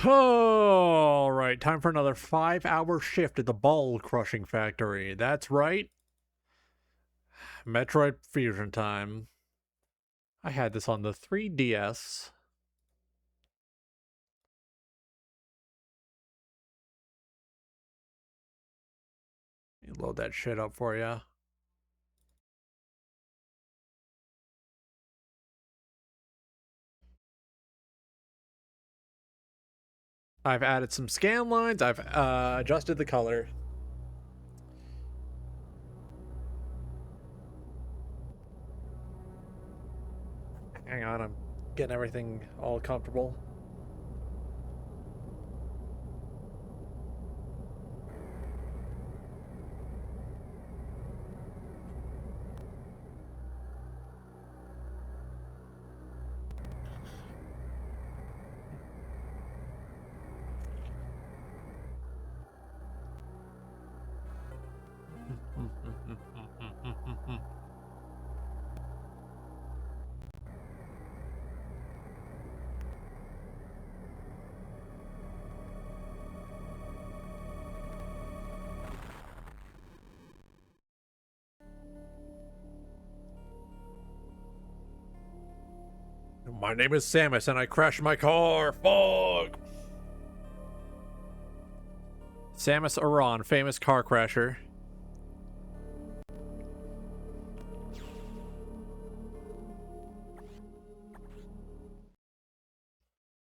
All right, time for another 5-hour shift at the ball crushing factory. That's right, Metroid Fusion time. I had this on the 3DS. Load that shit up for you. I've added some scan lines. I've adjusted the color. Hang on, I'm getting everything all comfortable. My name is Samus and I crashed my car. Fuck! Samus Aran, famous car crasher.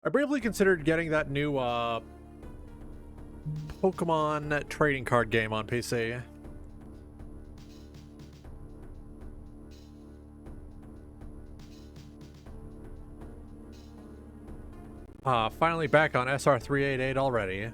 I briefly considered getting that new Pokemon trading card game on PC. Finally back on SR388 already.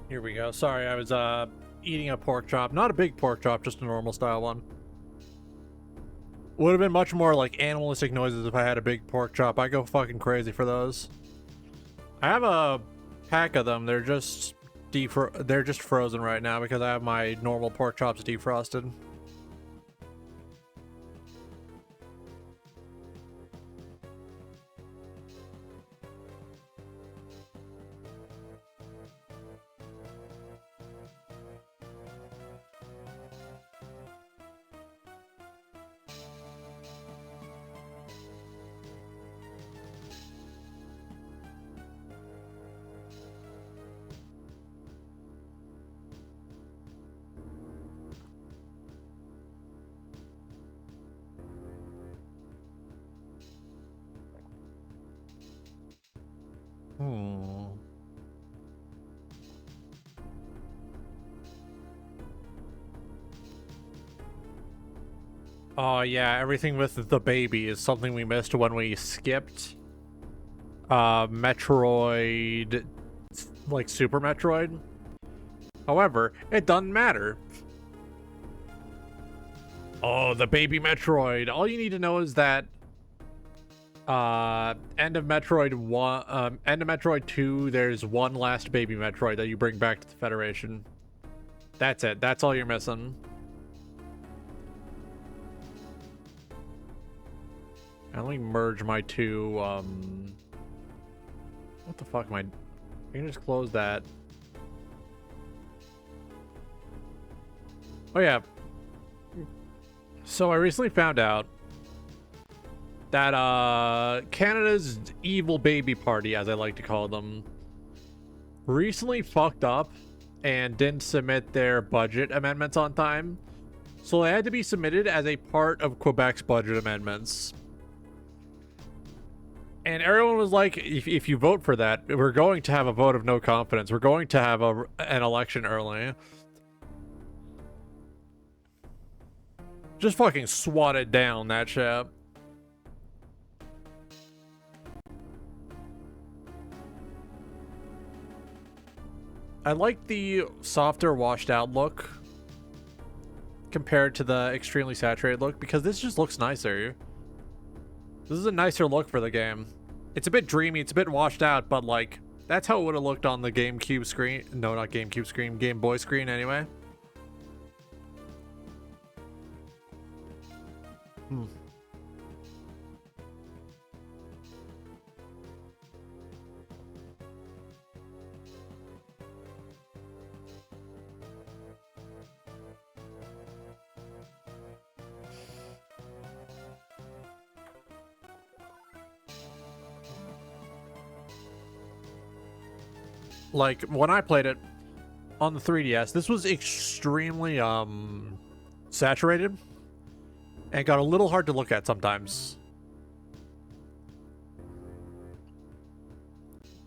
Here we go. Sorry, I was eating a pork chop. Not a big pork chop, just a normal style one. Would have been much more like animalistic noises if I had a big pork chop. I go fucking crazy for those. I have a pack of them. They're just frozen right now because I have my normal pork chops defrosted. Oh yeah, everything with the baby is something we missed when we skipped Metroid, like Super Metroid. However, it doesn't matter. Oh, the baby Metroid. All you need to know is that end of Metroid 1, end of Metroid 2, there's one last baby Metroid that you bring back to the Federation. That's it. That's all you're missing. And let me merge my two, what the fuck am I... I can just close that. Oh yeah. So I recently found out that Canada's evil baby party, as I like to call them, recently fucked up and didn't submit their budget amendments on time. So they had to be submitted as a part of Quebec's budget amendments. And everyone was like, if you vote for that, we're going to have a vote of no confidence. We're going to have an election early. Just fucking swat it down, that shit. I like the softer, washed out look compared to the extremely saturated look, because this just looks nicer. This is a nicer look for the game. It's a bit dreamy, it's a bit washed out, but like, that's how it would have looked on the GameCube screen. No, not GameCube screen, Game Boy screen anyway. Like, when I played it on the 3DS, this was extremely saturated and got a little hard to look at sometimes.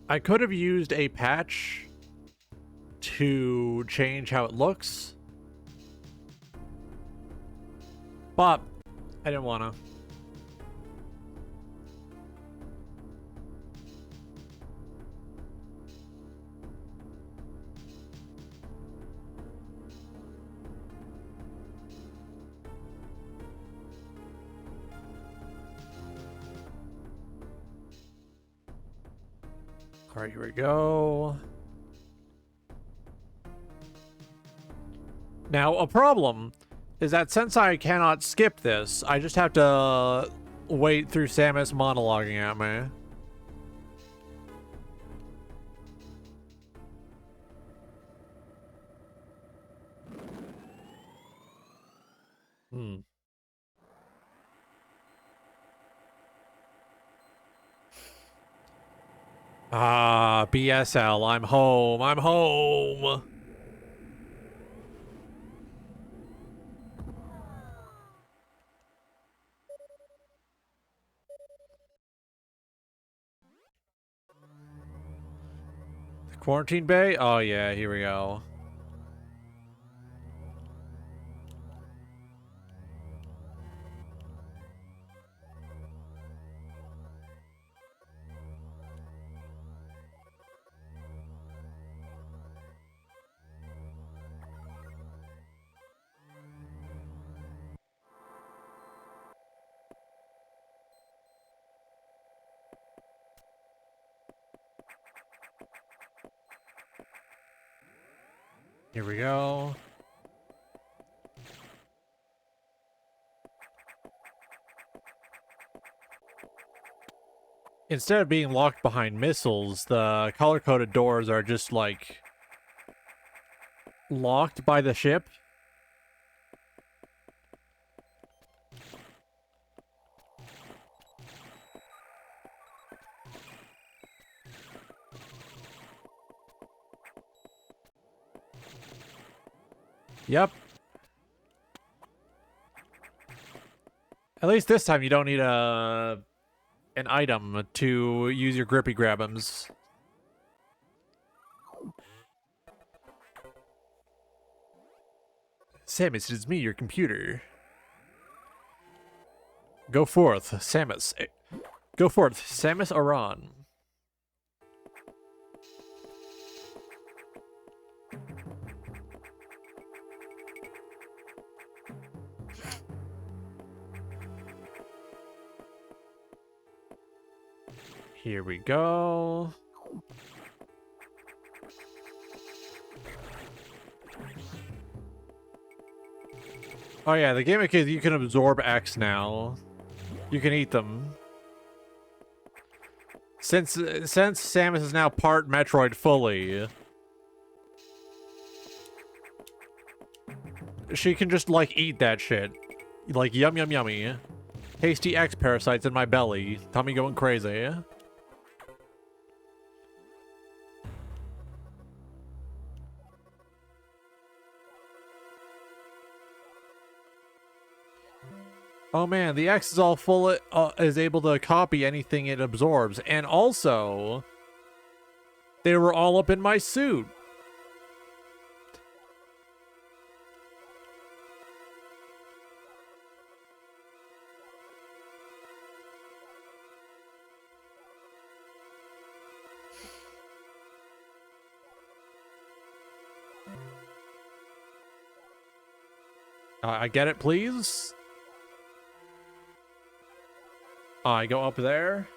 I could have used a patch to change how it looks, but I didn't want to. All right, here we go. Now, a problem is that since I cannot skip this, I just have to wait through Samus monologuing at me. Ah, BSL, I'm home, I'm home! The quarantine bay? Oh yeah, here we go. Here we go. Instead of being locked behind missiles, the color-coded doors are just like locked by the ship. Yep. At least this time you don't need an item to use your grippy grab'ems. Samus, it is me, your computer. Go forth, Samus. Go forth, Samus Aran. Here we go. Oh yeah, the gimmick is you can absorb X now. You can eat them. Since Samus is now part Metroid fully, she can just like eat that shit. Like yum yum yummy. Tasty X parasites in my belly. Tummy going crazy. Oh man, the X is all full. Is able to copy anything it absorbs, and also, they were all up in my suit. I get it, please. I go up there.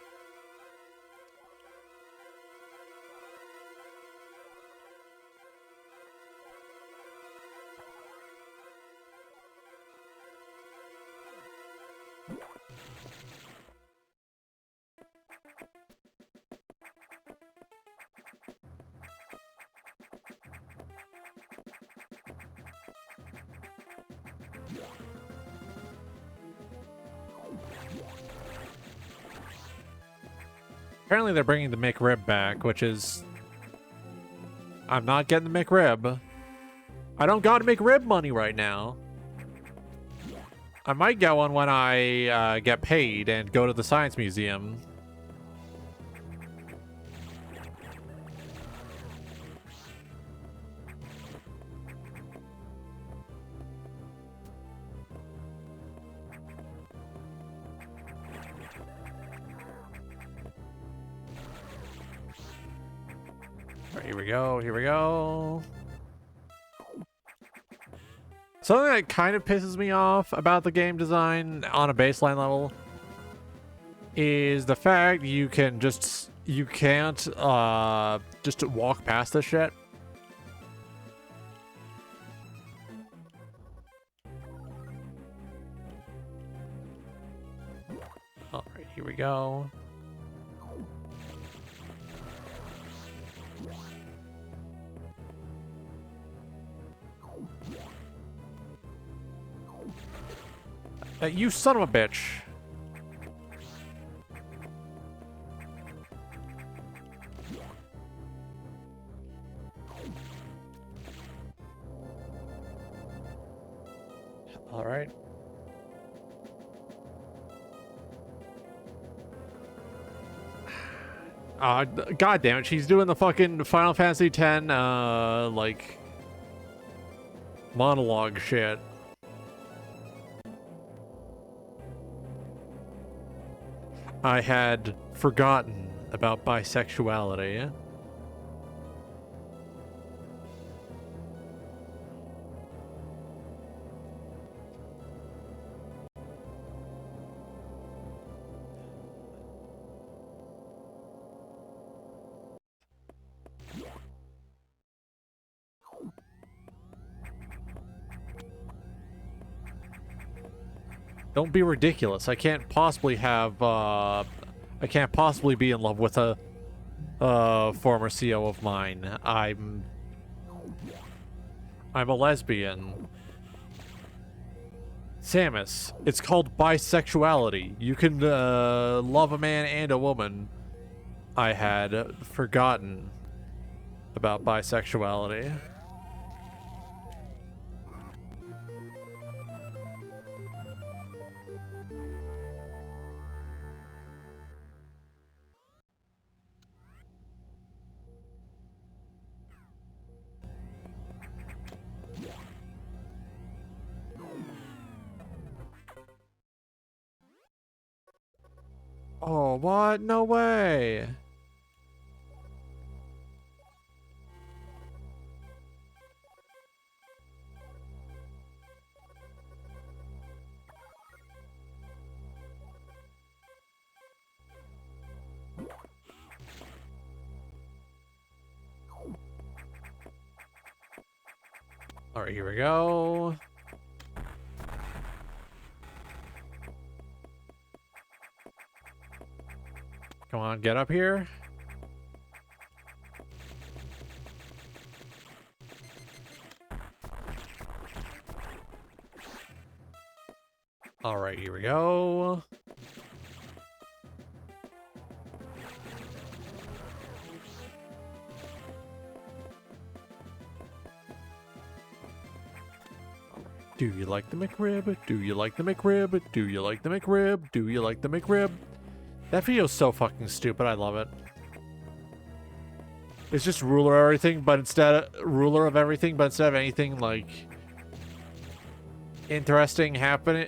Apparently they're bringing the McRib back, which is... I'm not getting the McRib. I don't got McRib money right now. I might get one when I get paid and go to the Science Museum. Here we go, here we go. Something that kind of pisses me off about the game design on a baseline level is the fact you can't just walk past this shit. All right, here we go. You son of a bitch. All right. God damn it, she's doing the fucking Final Fantasy X, like, monologue shit. I had forgotten about bisexuality. Don't be ridiculous. I can't possibly have, I can't possibly be in love with a, former CO of mine. I'm a lesbian. Samus, it's called bisexuality. You can, love a man and a woman. I had forgotten about bisexuality. Oh, what? No way. All right, here we go. Come on, get up here. All right, here we go. Do you like the McRib? Do you like the McRib? Do you like the McRib? Do you like the McRib? That video's so fucking stupid. I love it. It's just ruler of everything, but instead of anything like interesting happening,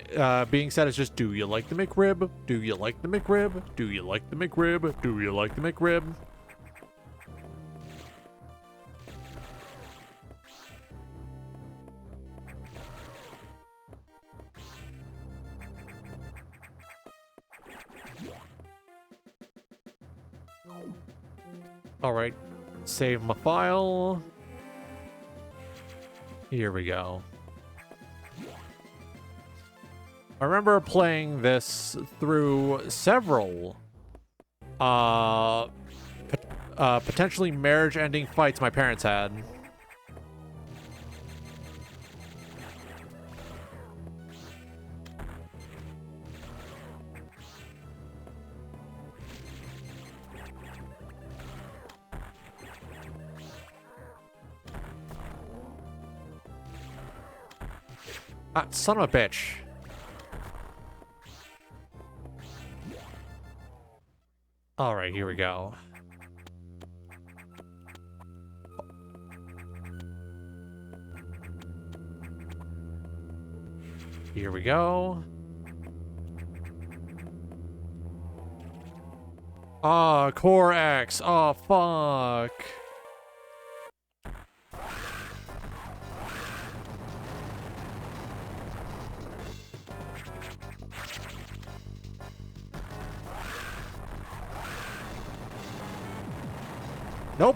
being said, it's just, do you like the McRib? Do you like the McRib? Do you like the McRib? Do you like the McRib? All right, save my file. Here we go. I remember playing this through several potentially marriage-ending fights my parents had. Ah, son of a bitch. All right, here we go. Here we go. Ah, Core X. Oh, fuck. Nope.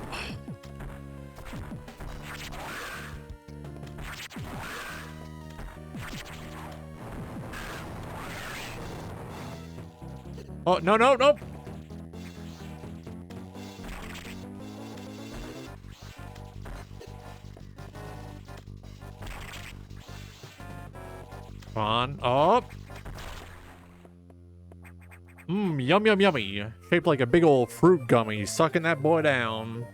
Oh, no, no, nope. Come on. Up. Mmm, yum, yum, yummy. Shaped like a big old fruit gummy, sucking that boy down.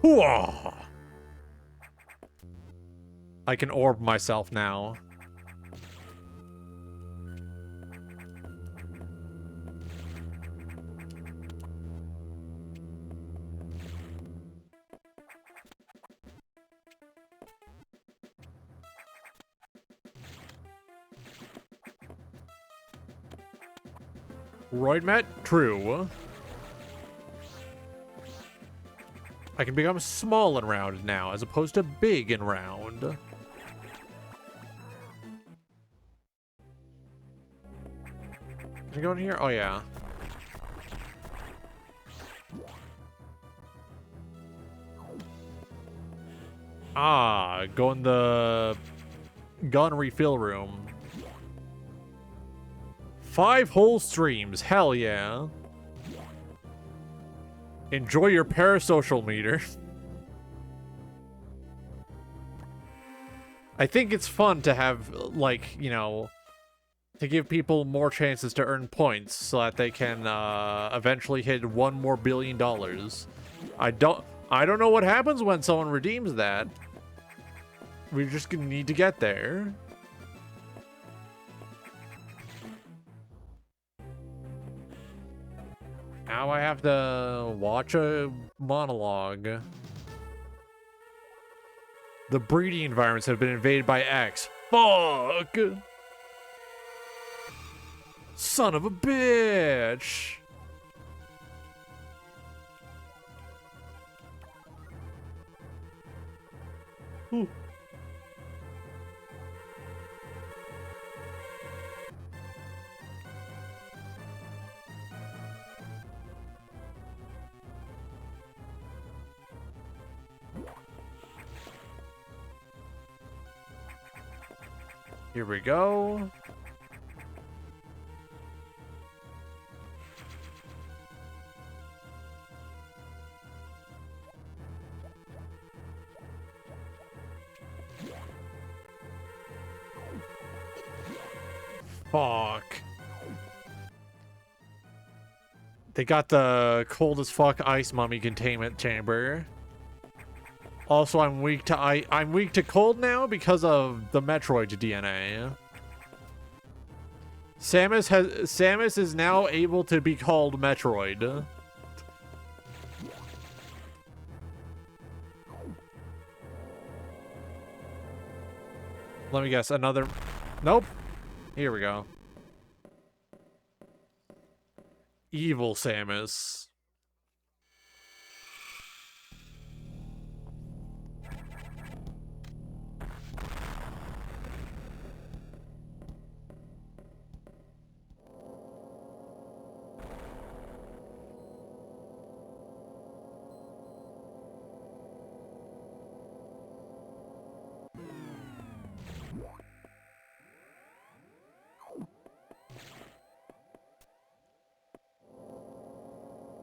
Hooah! I can orb myself now. Roidmet? True. I can become small and round now, as opposed to big and round. Can I go in here? Oh, yeah. Ah, go in the gun refill room. 5 whole streams. Hell yeah. Enjoy your parasocial meter. I think it's fun to have, like, you know, to give people more chances to earn points so that they can eventually hit $1 more billion. I don't know what happens when someone redeems that. We're just gonna need to get there. Now I have to watch a monologue. The breeding environments have been invaded by X. Fuck! Son of a bitch! Ooh. Here we go. Fuck. They got the cold as fuck ice mummy containment chamber. Also, I'm weak to I'm weak to cold now because of the Metroid DNA. Samus is now able to be called Metroid. Let me guess, another... Nope. Here we go. Evil Samus.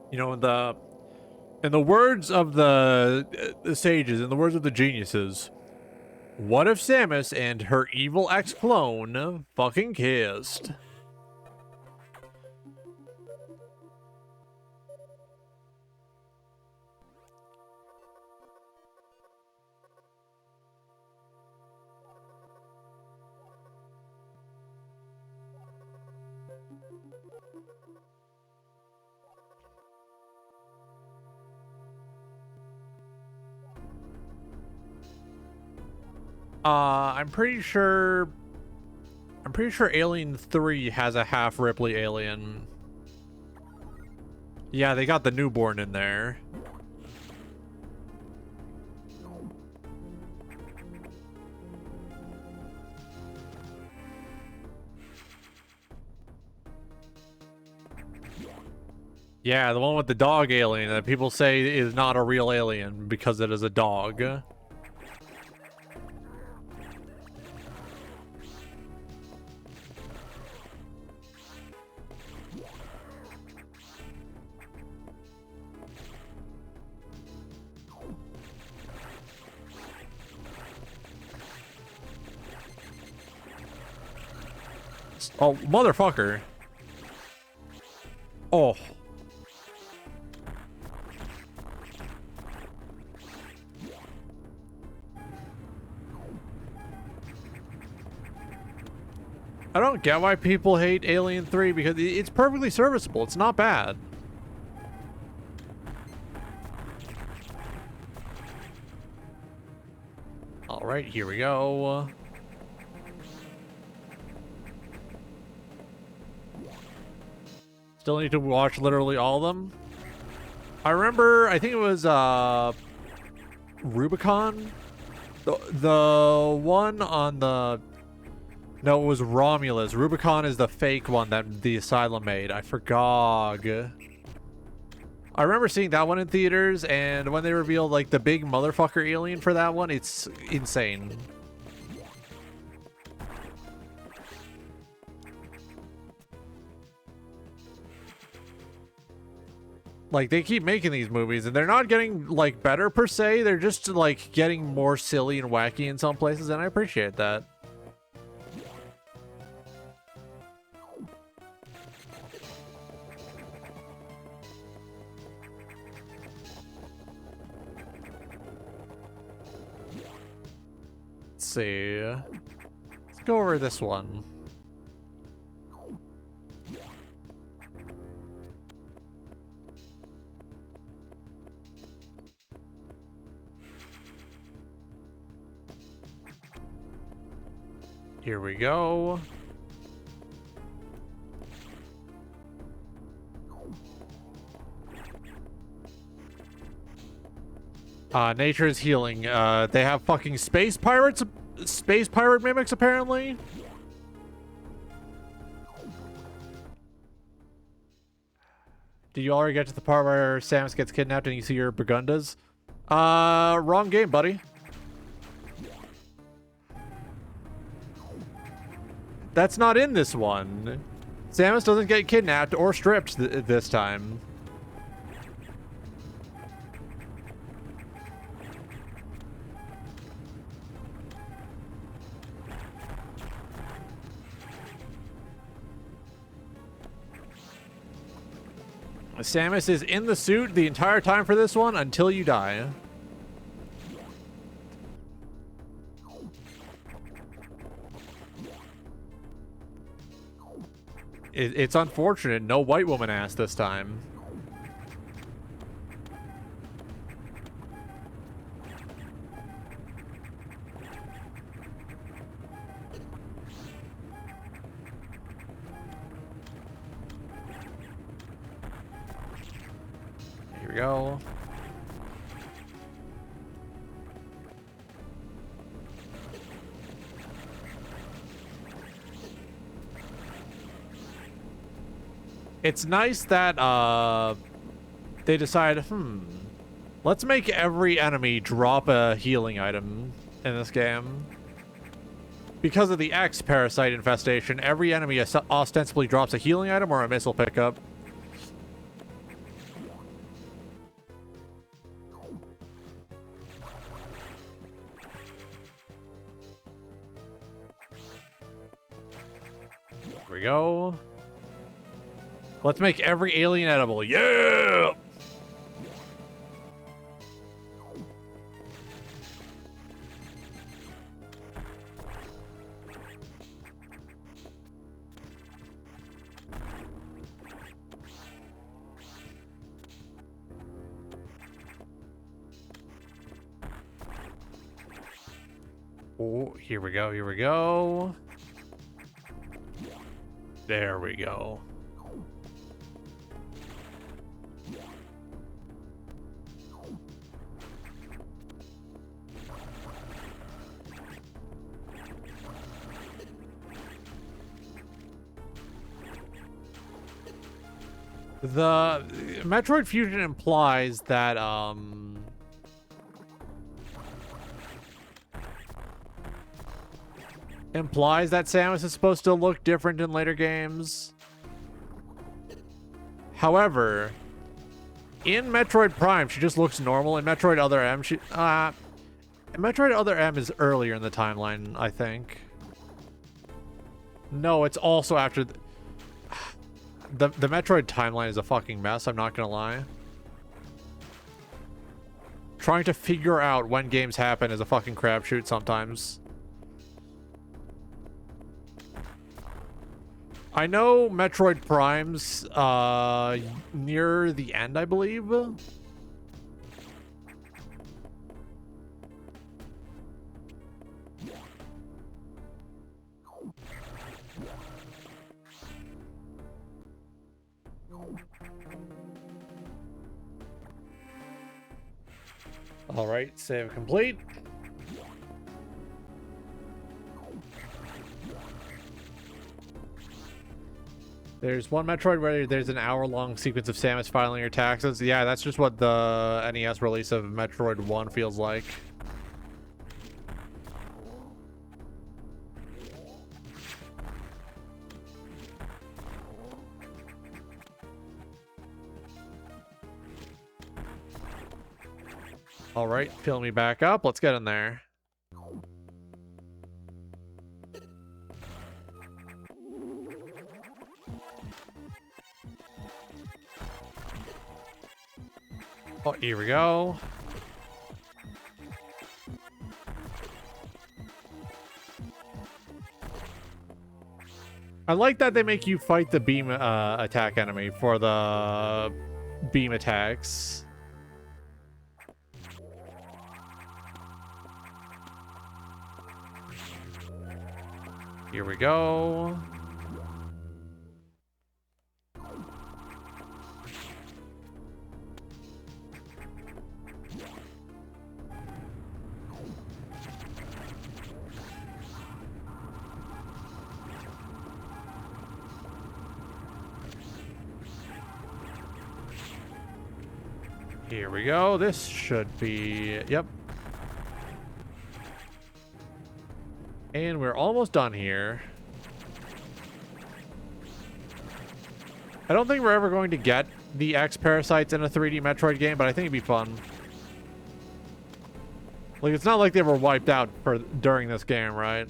You know, in the words of the sages, in the words of the geniuses, what if Samus and her evil ex-clone fucking kissed? I'm pretty sure Alien 3 has a half Ripley alien. Yeah, they got the newborn in there. Yeah, the one with the dog alien that people say is not a real alien because it is a dog. Oh, motherfucker. Oh. I don't get why people hate Alien 3 because it's perfectly serviceable. It's not bad. All right, here we go. Still need to watch literally all of them. I remember, I think it was Rubicon. The one on the... No, it was Romulus. Rubicon is the fake one that the Asylum made. I forgot. I remember seeing that one in theaters, and when they revealed like the big motherfucker alien for that one, it's insane. Like, they keep making these movies, and they're not getting, like, better per se. They're just, like, getting more silly and wacky in some places, and I appreciate that. Let's see. Let's go over this one. Here we go. Nature is healing. They have fucking space pirate mimics, apparently. Did you already get to the part where Samus gets kidnapped and you see her Burgundas? Wrong game, buddy. That's not in this one. Samus doesn't get kidnapped or stripped this time. Samus is in the suit the entire time for this one until you die. It's unfortunate. No white woman ass this time. Here we go. It's nice that they decide, let's make every enemy drop a healing item in this game. Because of the X parasite infestation, every enemy ostensibly drops a healing item or a missile pickup. Here we go. Let's make every alien edible. Yeah! Oh, here we go, here we go. There we go. The Metroid Fusion implies that Samus is supposed to look different in later games. However, in Metroid Prime, she just looks normal. In Metroid Other M, Metroid Other M is earlier in the timeline, I think. No, it's also after the Metroid timeline is a fucking mess, I'm not gonna lie. Trying to figure out when games happen is a fucking crapshoot sometimes. I know Metroid Prime's near the end, I believe. All right, save complete. There's one Metroid where there's an hour-long sequence of Samus filing her taxes. Yeah, that's just what the NES release of Metroid 1 feels like. All right, fill me back up. Let's get in there. Oh, here we go. I like that they make you fight the beam attack enemy for the beam attacks. Here we go. Here we go. This should be... Yep. And we're almost done here. I don't think we're ever going to get the X parasites in a 3D Metroid game, but I think it'd be fun. Like, it's not like they were wiped out during this game, right?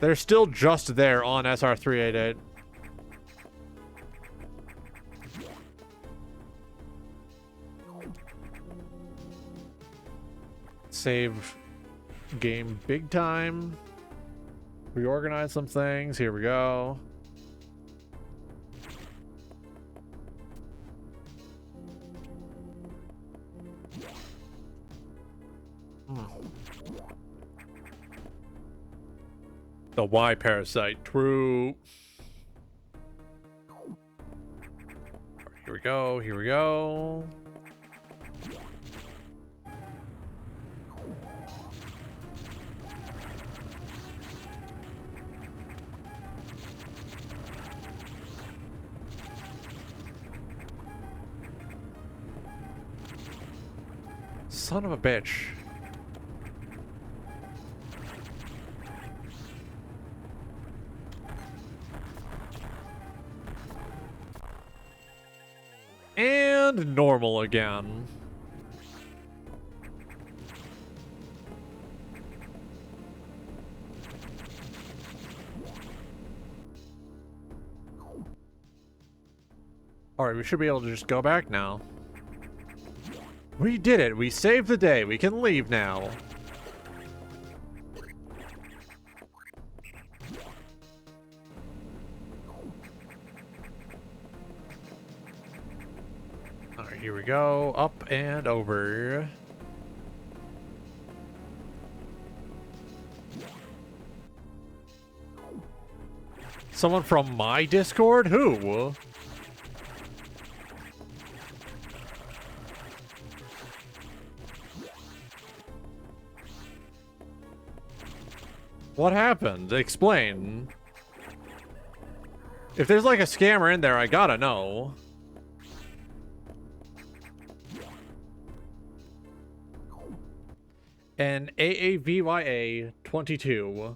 They're still just there on SR388. Save game big time. Reorganize some things. Here we go. The Y parasite. True. Here we go. Here we go. Son of a bitch. And normal again. Alright, we should be able to just go back now. We did it! We saved the day! We can leave now! Alright, here we go. Up and over. Someone from my Discord? Who? What happened? Explain. If there's like a scammer in there, I gotta know. An AAVYA 22.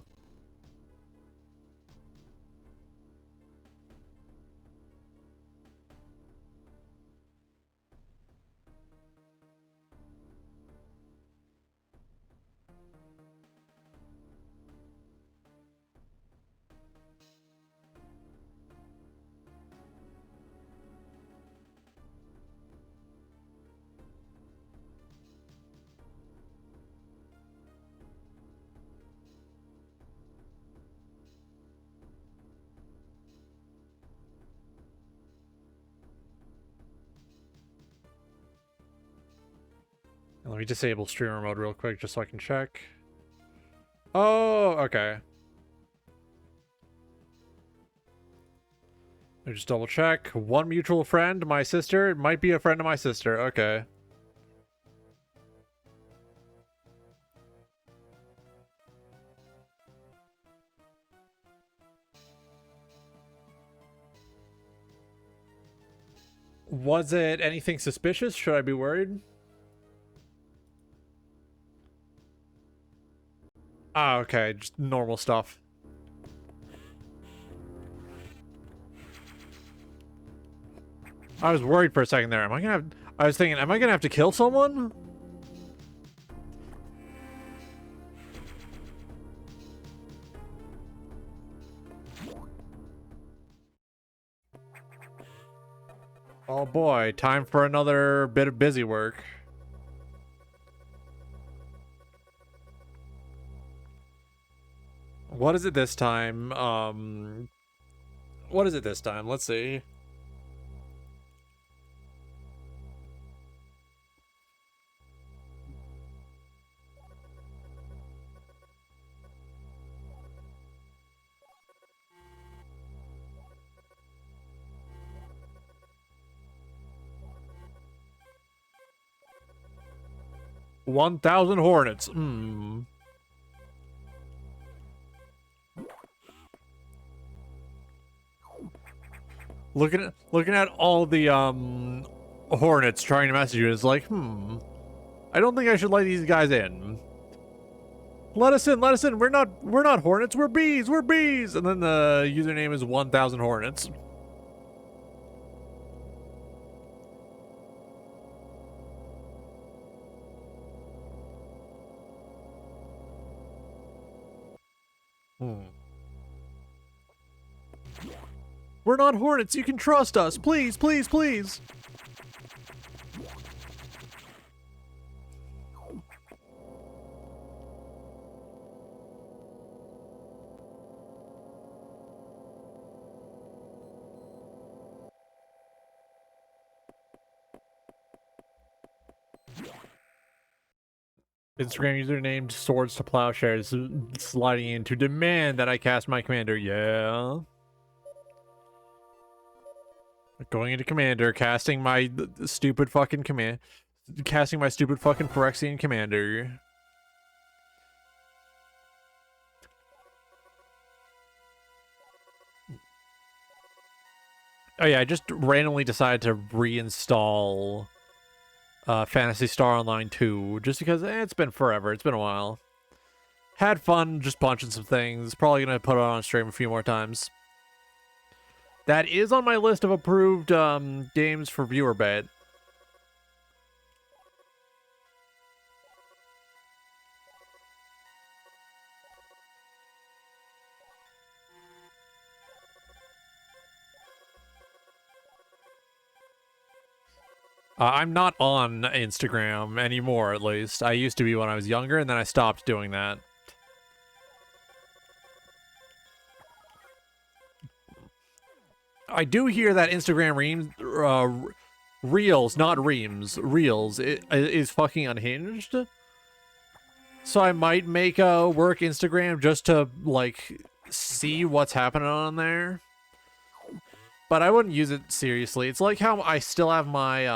Let me disable streamer mode real quick just so I can check. Oh, okay. Let me just double check. One mutual friend, my sister. It might be a friend of my sister. Okay. Was it anything suspicious? Should I be worried? Ah, okay, just normal stuff. I was worried for a second there. I was thinking, am I gonna have to kill someone? Oh boy, time for another bit of busy work. What is it this time? What is it this time? Let's see. $1,000 Hornets. Looking at all the Hornets trying to message you is like, I don't think I should let these guys in. Let us in, let us in. We're not Hornets, we're bees, we're bees. And then the username is 1,000 Hornets. We're not Hornets, you can trust us. Please, please, please. Instagram username Swords to Plowshares sliding in to demand that I cast my commander. Yeah. Going into commander, casting my stupid fucking command. Casting my stupid fucking Phyrexian commander. Oh yeah, I just randomly decided to reinstall Phantasy Star Online 2 just because it's been forever. It's been a while. Had fun just punching some things. Probably gonna put it on stream a few more times. That is on my list of approved games for viewer bait. I'm not on Instagram anymore, at least. I used to be when I was younger, and then I stopped doing that. I do hear that Instagram Reels, not Reams, Reels, is fucking unhinged. So I might make a work Instagram just to, like, see what's happening on there. But I wouldn't use it seriously. It's like how I still have my,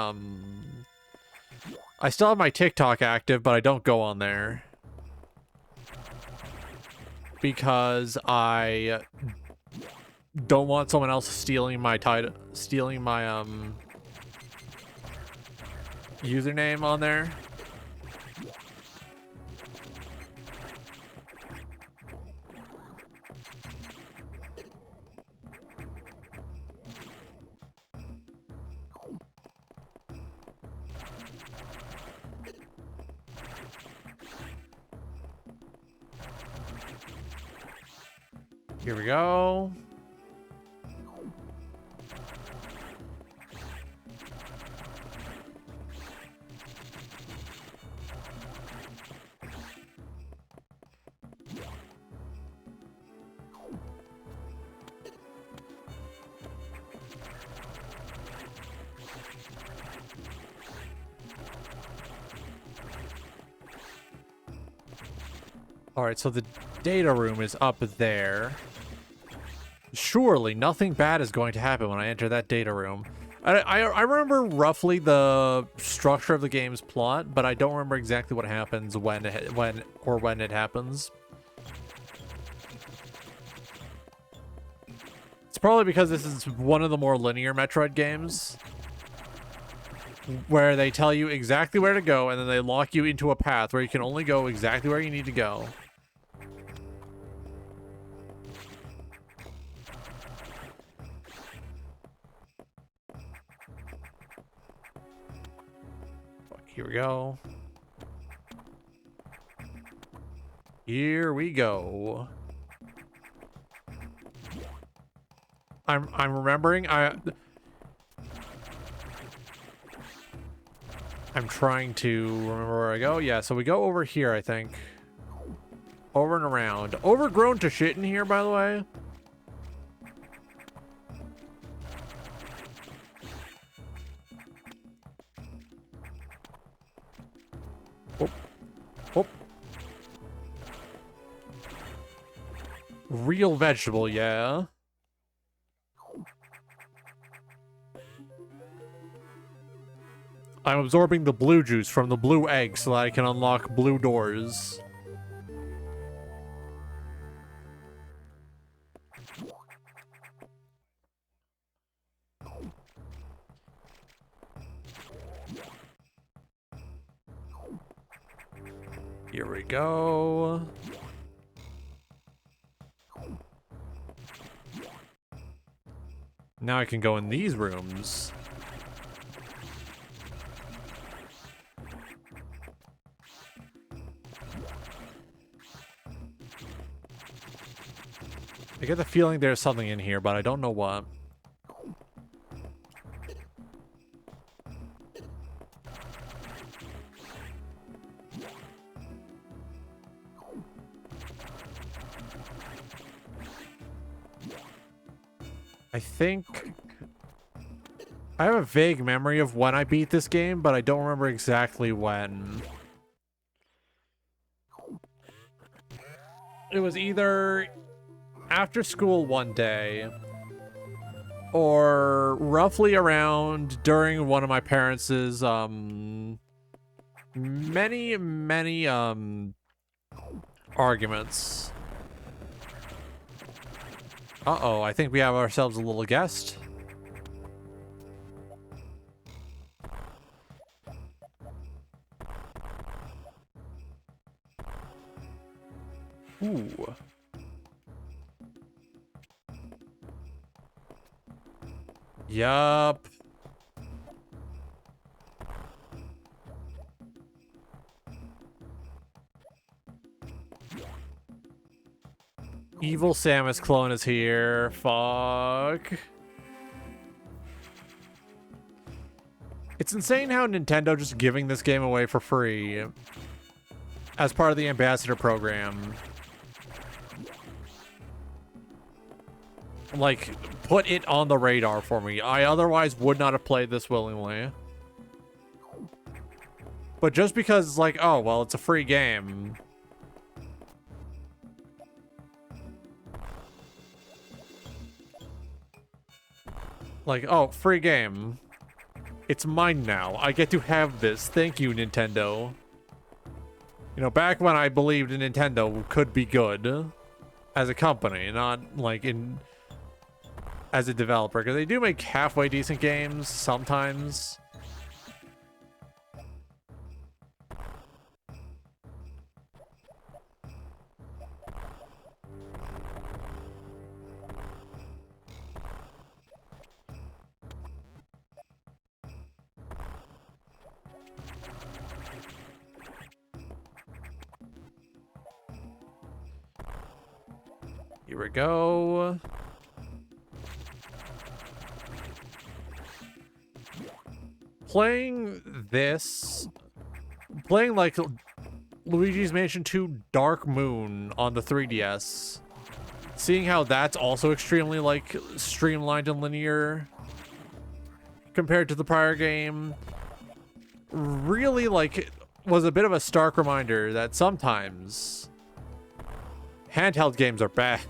TikTok active, but I don't go on there. Because I don't want someone else stealing my username on there. Here we go. Alright, so the data room is up there. Surely nothing bad is going to happen when I enter that data room. I remember roughly the structure of the game's plot, but I don't remember exactly what happens when it happens. It's probably because this is one of the more linear Metroid games, where they tell you exactly where to go, and then they lock you into a path where you can only go exactly where you need to go. Here we go. Here we go. I'm remembering. I'm trying to remember where I go. Yeah, so we go over here, I think. Over and around. Overgrown to shit in here, by the way. Oh. Oh. Real vegetable, yeah. I'm absorbing the blue juice from the blue egg so that I can unlock blue doors. Here we go. Now I can go in these rooms. I get the feeling there's something in here, but I don't know what. I think I have a vague memory of when I beat this game, but I don't remember exactly when. It was either after school one day or roughly around during one of my parents' many arguments. Uh-oh, I think we have ourselves a little guest. Ooh. Yup. Evil Samus clone is here. Fuck. It's insane how Nintendo just giving this game away for free as part of the ambassador program. Like, put it on the radar for me. I otherwise would not have played this willingly. But just because it's like, oh, well, it's a free game. Like, oh, free game. It's mine now. I get to have this. Thank you, Nintendo. You know, back when I believed Nintendo could be good as a company, not like in as a developer, because they do make halfway decent games sometimes. Here we go. Playing like Luigi's Mansion 2 Dark Moon on the 3DS, seeing how that's also extremely like streamlined and linear compared to the prior game, really like was a bit of a stark reminder that sometimes handheld games are bad.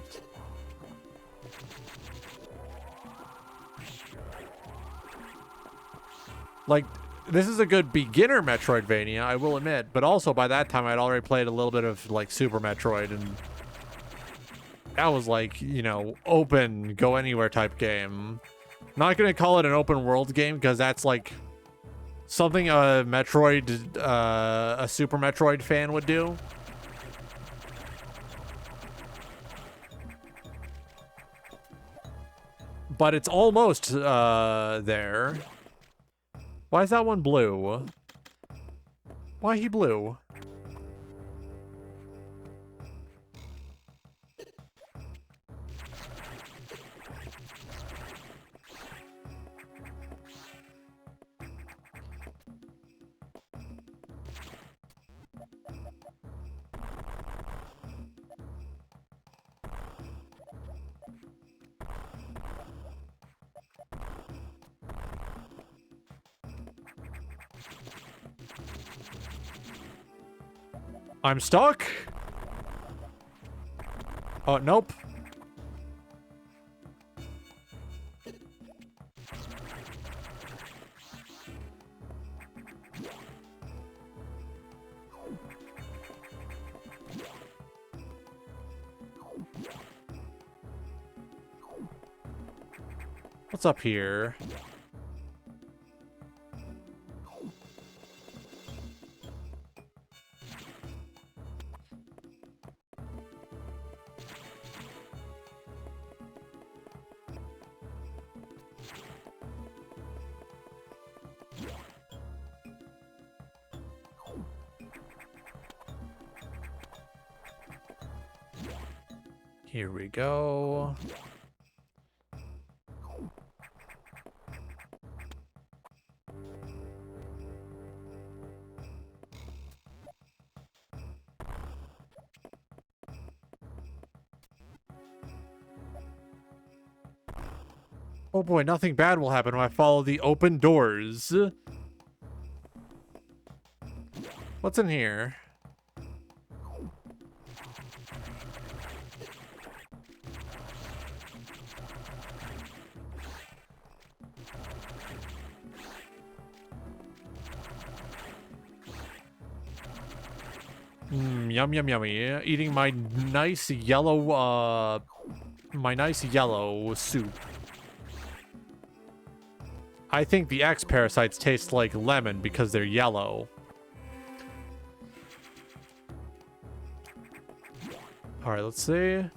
Like, this is a good beginner Metroidvania, I will admit, but also by that time I'd already played a little bit of like Super Metroid, and that was like, you know, open, go anywhere type game. Not gonna call it an open world game because that's like something a Super Metroid fan would do. But it's almost there. Why is that one blue? Why he blue? I'm stuck. Oh, nope. What's up here? Here we go. Oh boy, nothing bad will happen if I follow the open doors. What's in here? Yum, yum, yummy. Eating my nice yellow, soup. I think the X parasites taste like lemon because they're yellow. All right, let's see. Here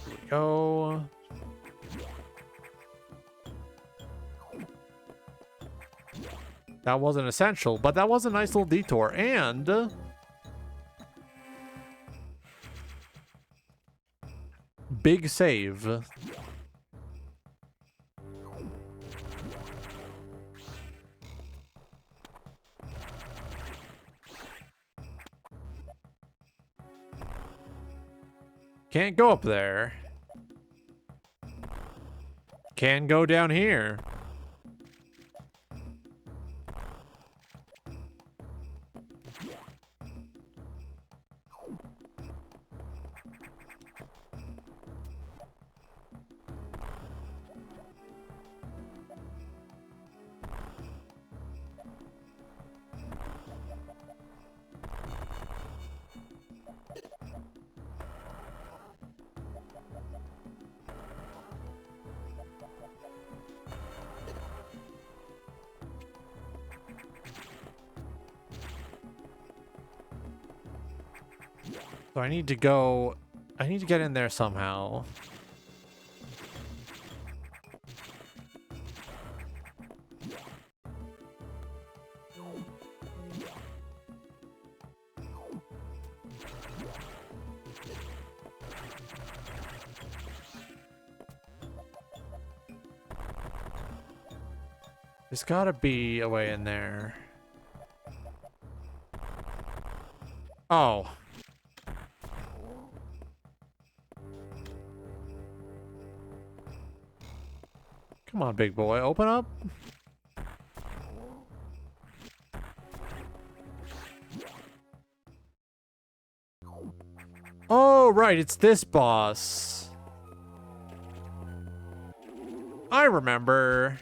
we go. That wasn't essential, but that was a nice little detour. And big save. Can't go up there. Can go down here. So I need to get in there somehow. There's gotta be a way in there. Oh. Come on, big boy, open up. Oh, right, it's this boss. I remember.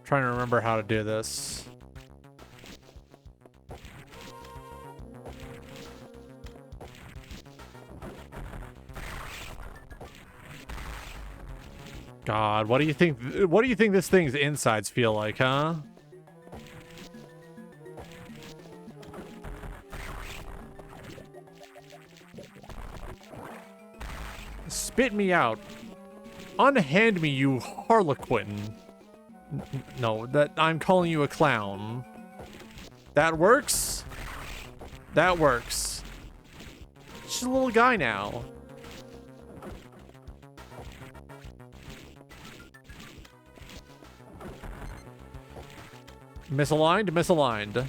Trying to remember how to do this. God, what do you think this thing's insides feel like, huh? Spit me out. Unhand me, you harlequin. No, that I'm calling you a clown. That works? That works. She's a little guy now. Misaligned, misaligned.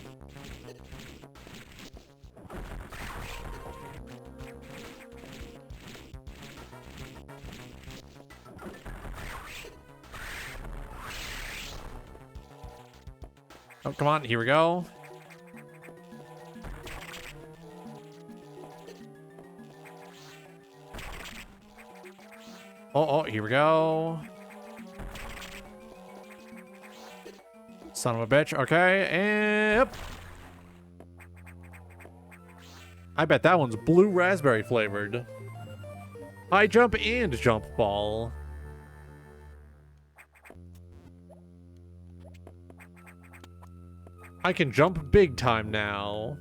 Oh, come on, here we go. Oh, here we go. Son of a bitch. Okay, and yep. I bet that one's blue raspberry flavored. High jump and jump ball. I can jump big time now.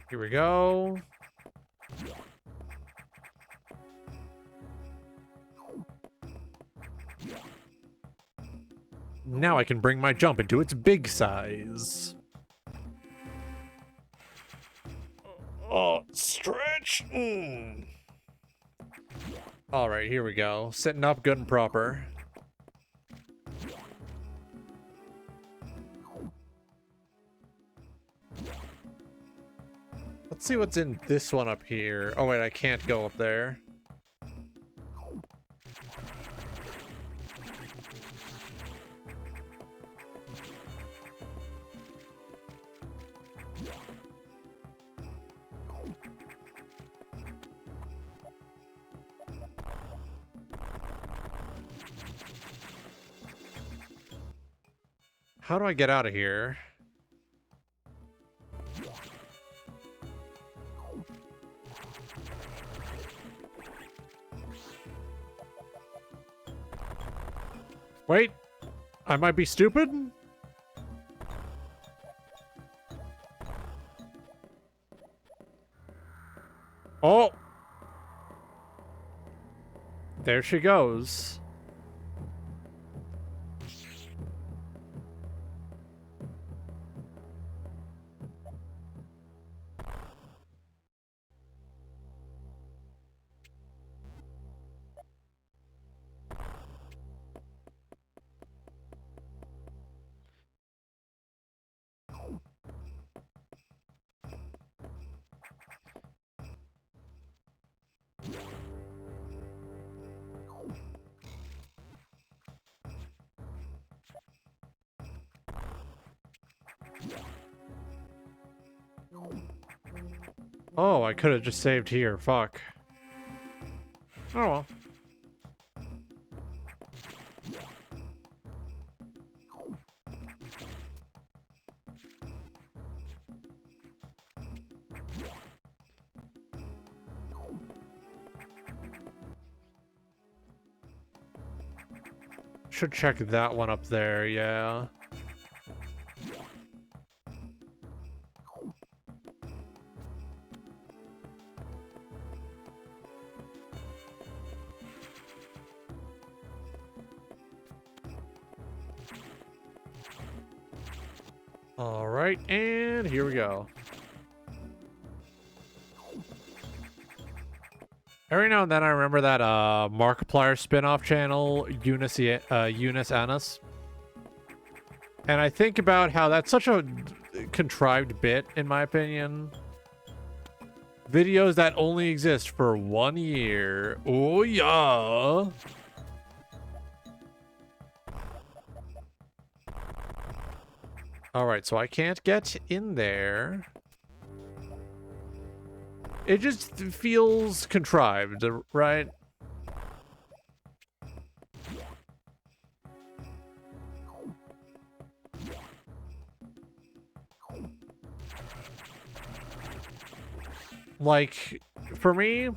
Here we go. Now I can bring my jump into its big size. Oh, stretch. All right, here we go. Sitting up good and proper. Let's see what's in this one up here. Oh wait, I can't go up there. How do I get out of here? Wait, I might be stupid? Oh! There she goes. Oh, I could have just saved here. Fuck. Oh well. Should check that one up there, yeah. All right, and here we go. Every now and then I remember that Markiplier spin-off channel, Eunice Annis. And I think about how that's such a contrived bit, in my opinion. Videos that only exist for 1 year. Oh, yeah. Alright, so I can't get in there. It just feels contrived, right? Like, for me,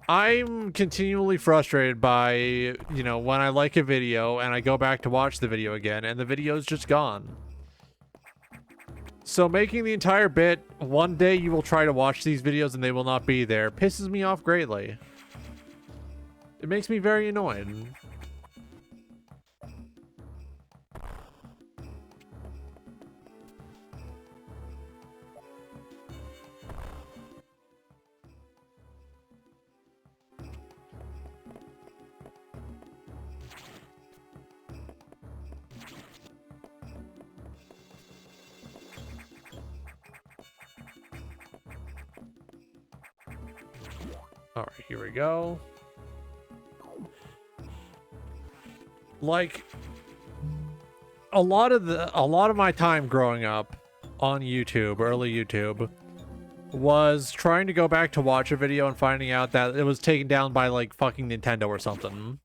I'm continually frustrated by, you know, when I like a video and I go back to watch the video again and the video's just gone. So making the entire bit, one day you will try to watch these videos and they will not be there, pisses me off greatly. It makes me very annoyed. All right, here we go. Like, a lot of my time growing up on YouTube, early YouTube, was trying to go back to watch a video and finding out that it was taken down by like fucking Nintendo or something.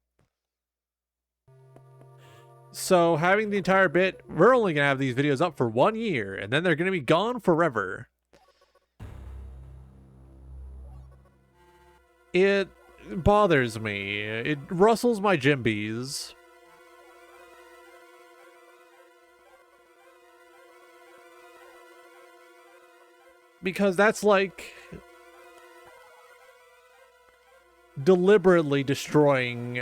So having the entire bit, we're only gonna have these videos up for 1 year and then they're gonna be gone forever. It bothers me. It rustles my jimbies. Because that's like deliberately destroying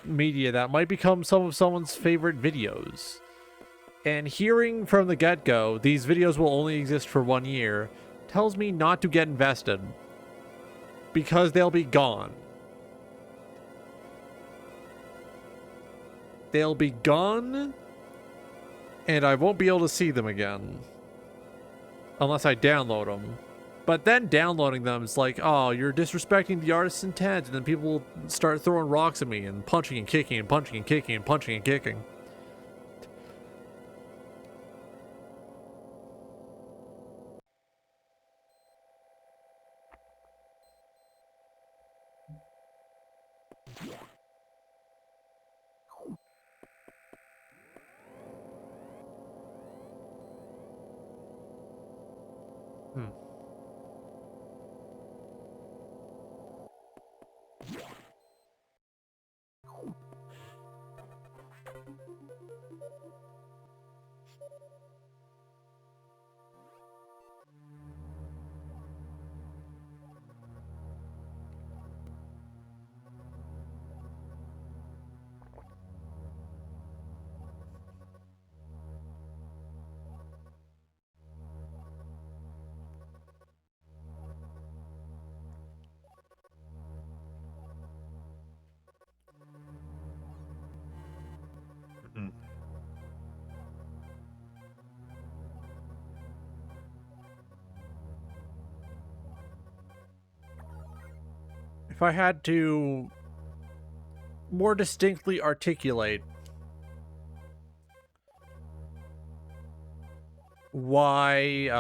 media that might become some of someone's favorite videos. And hearing from the get-go, these videos will only exist for 1 year, tells me not to get invested. Because they'll be gone. they'll be gone, and I won't be able to see them again. Unless I download them. But then downloading them is like, oh, you're disrespecting the artist's intent, and then people will start throwing rocks at me and punching and kicking and punching and kicking and punching and kicking. If I had to more distinctly articulate why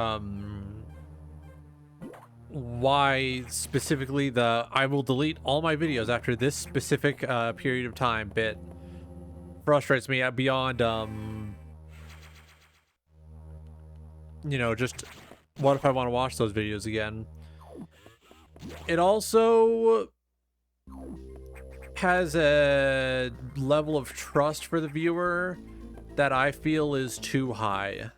specifically the I will delete all my videos after this specific period of time bit frustrates me beyond you know, just what if I want to watch those videos again. It also has a level of trust for the viewer that I feel is too high.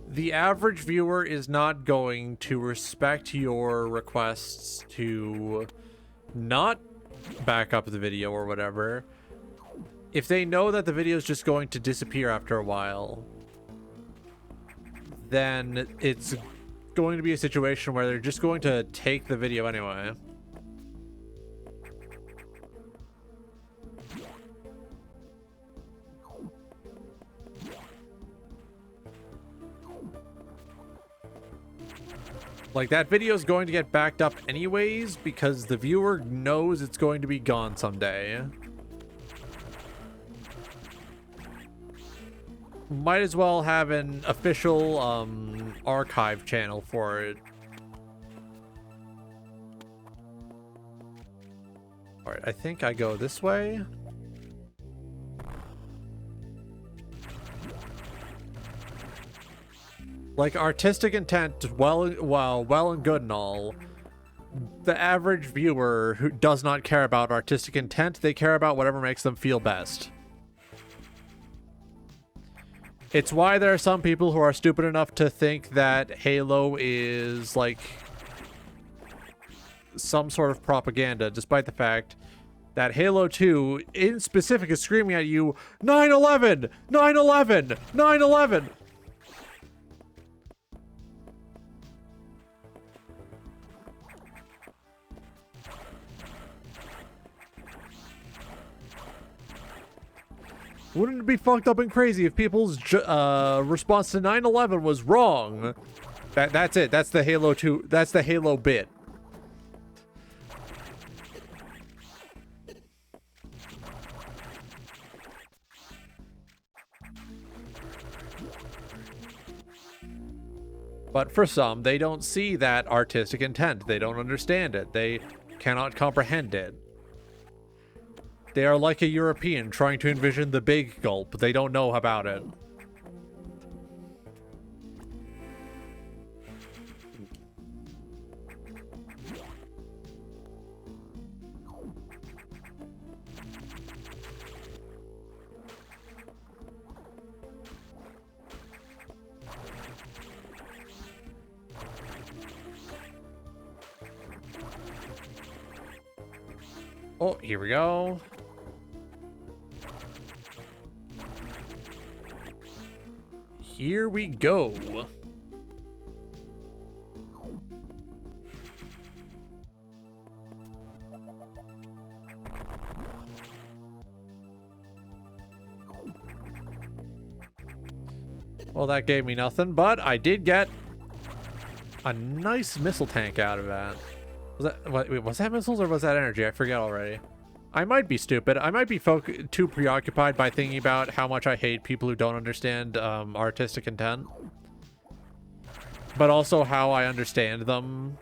The average viewer is not going to respect your requests to not back up the video or whatever if they know that the video is just going to disappear after a while. Then it's going to be a situation where they're just going to take the video anyway. Like, that video is going to get backed up anyways because the viewer knows it's going to be gone someday. Might as well have an official archive channel for it. Alright, I think I go this way. Like, artistic intent, well and good and all. The average viewer who does not care about artistic intent, they care about whatever makes them feel best. It's why there are some people who are stupid enough to think that Halo is, like, some sort of propaganda, despite the fact that Halo 2, in specific, is screaming at you, 9/11! 9/11! 9/11! Wouldn't it be fucked up and crazy if people's response to 9/11 was wrong? That's it. That's the Halo 2. That's the Halo bit. But for some, they don't see that artistic intent. They don't understand it. They cannot comprehend it. They are like a European trying to envision the big gulp. They don't know about it. Oh, here we go. Here we go. Well, that gave me nothing, but I did get a nice missile tank out of that. Was that, wait, was that missiles or was that energy? I forget already. I might be stupid. I might be too preoccupied by thinking about how much I hate people who don't understand artistic intent. But also how I understand them.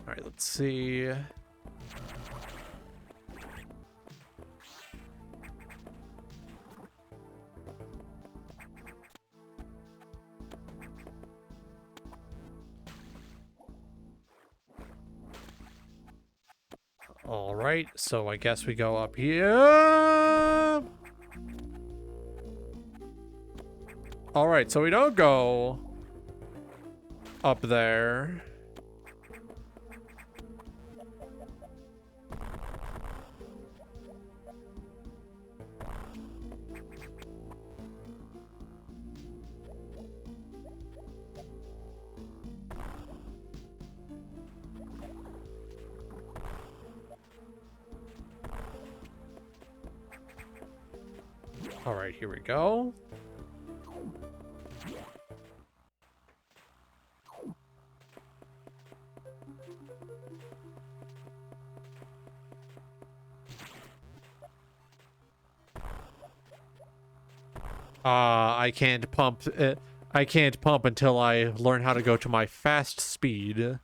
All right, let's see. All right, so I guess we go up here. All right, so we don't go up there. All right, here we go. I can't pump it. I can't pump until I learn how to go to my fast speed.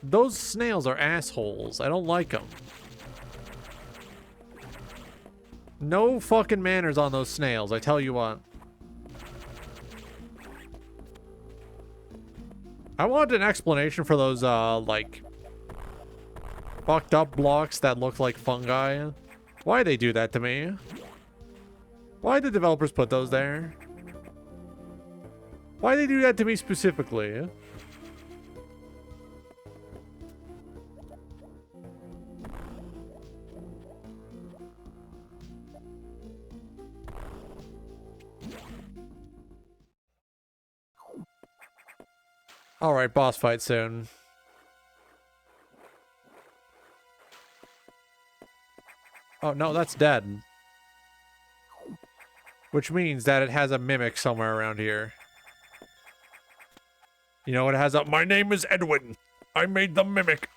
Those snails are assholes. I don't like them. No fucking manners on those snails, I tell you what. I want an explanation for those, like, fucked up blocks that look like fungi. Why they do that to me? Why did developers put those there? Why they do that to me specifically? Alright, boss fight soon. Oh, no, that's dead. Which means that it has a mimic somewhere around here. You know what it has up? My name is Edwin. I made the mimic.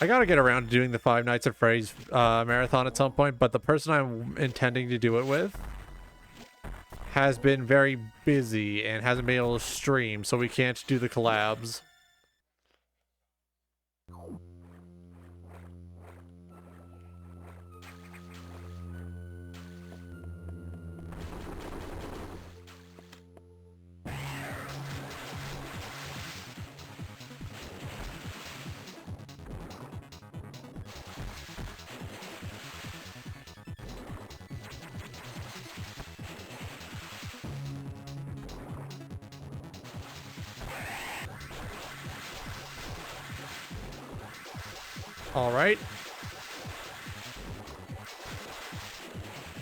I gotta get around to doing the Five Nights at Freddy's marathon at some point, but the person I'm intending to do it with has been very busy and hasn't been able to stream, so we can't do the collabs. All right.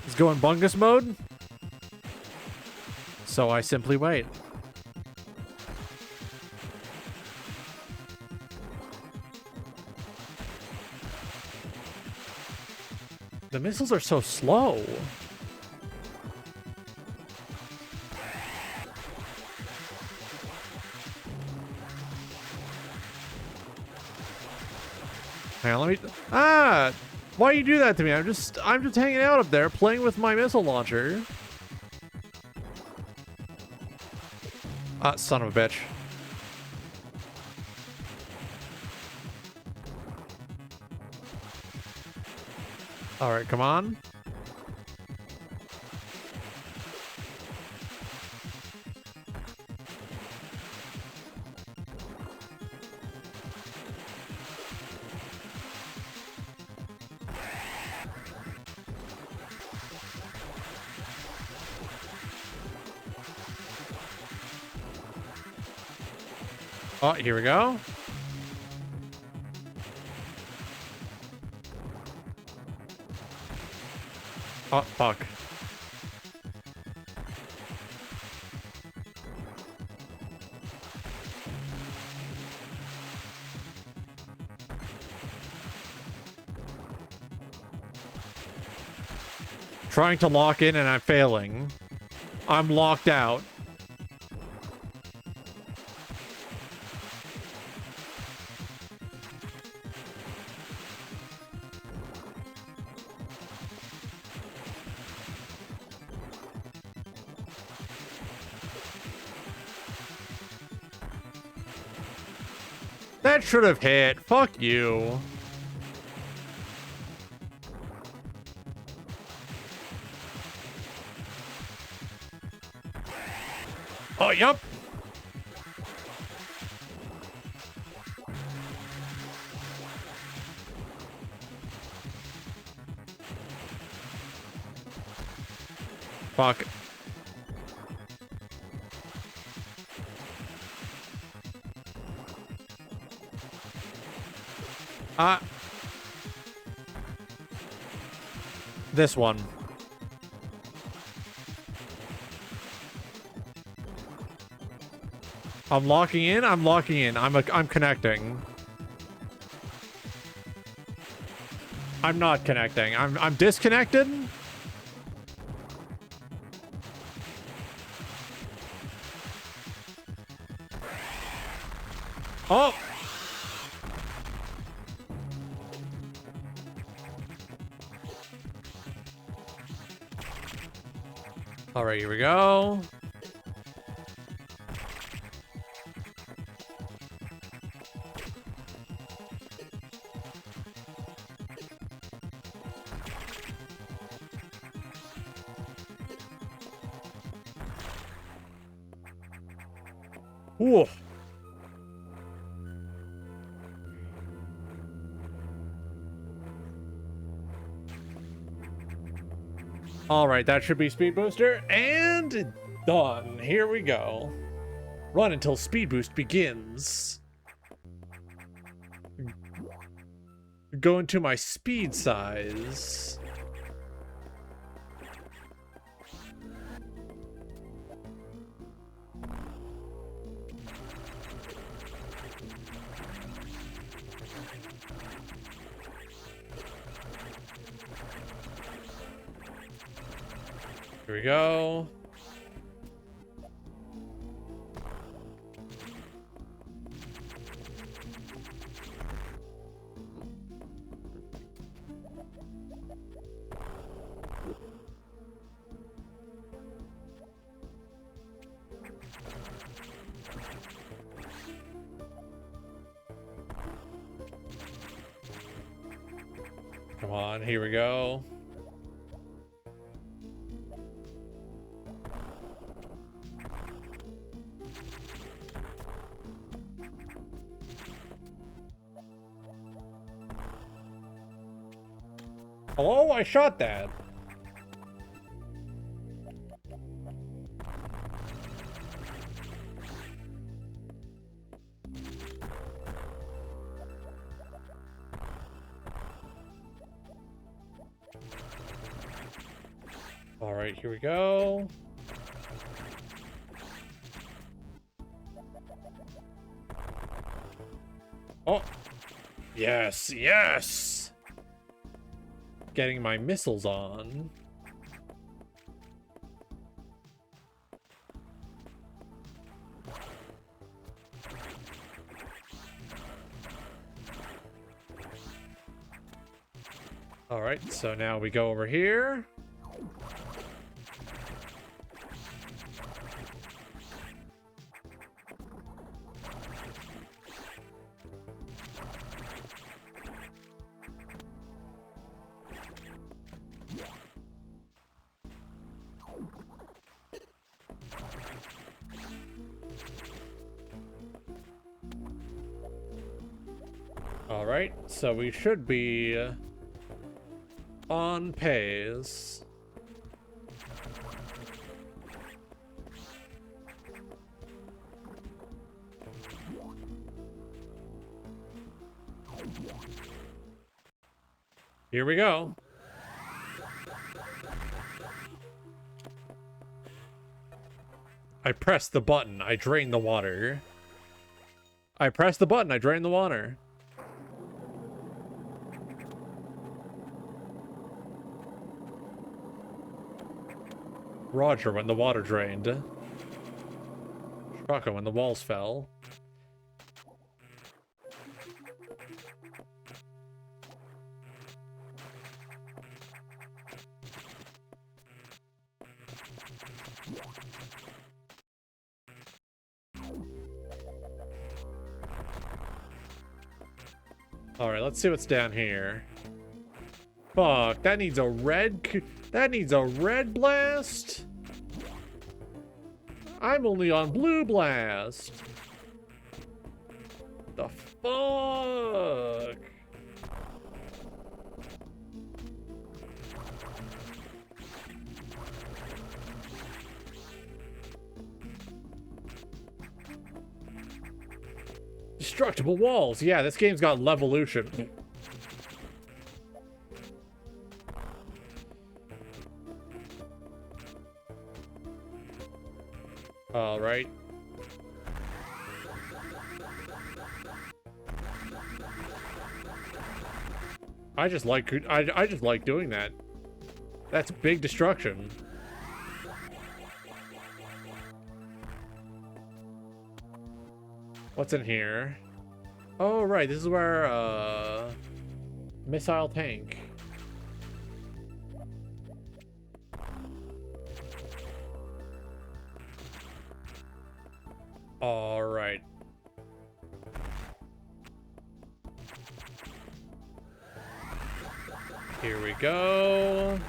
Let's go in bungus mode. So I simply wait. The missiles are so slow. Hang on, let me... Ah! Why you do that to me? I'm just hanging out up there playing with my missile launcher. Ah, son of a bitch. Alright, come on. Oh, here we go. Oh, fuck. Trying to lock in and I'm failing. I'm locked out. That should have hit. Fuck you. Oh, yup. Fuck. This one. I'm locking in. I'm locking in. I'm connecting. I'm not connecting. I'm disconnected. Oh. All right, here we go. Ooh. All right, that should be speed booster and done. Here we go. Run until speed boost begins. Go into my speed size. Here we go. Come on, here we go. Oh, I shot that. All right, here we go. Oh, yes, yes. Getting my missiles on. All right, so now we go over here. All right, so we should be on pace. Here we go. I press the button, I drain the water. I press the button, I drain the water. Roger when the water drained. Shaka when the walls fell. Alright, let's see what's down here. Fuck, that needs a red... That needs a red blast? I'm only on blue blast. The fuck? Destructible walls. Yeah, this game's got levolution. All right. I just like doing that. That's big destruction. What's in here? Oh, right. This is where, missile tank. All right. Here we go.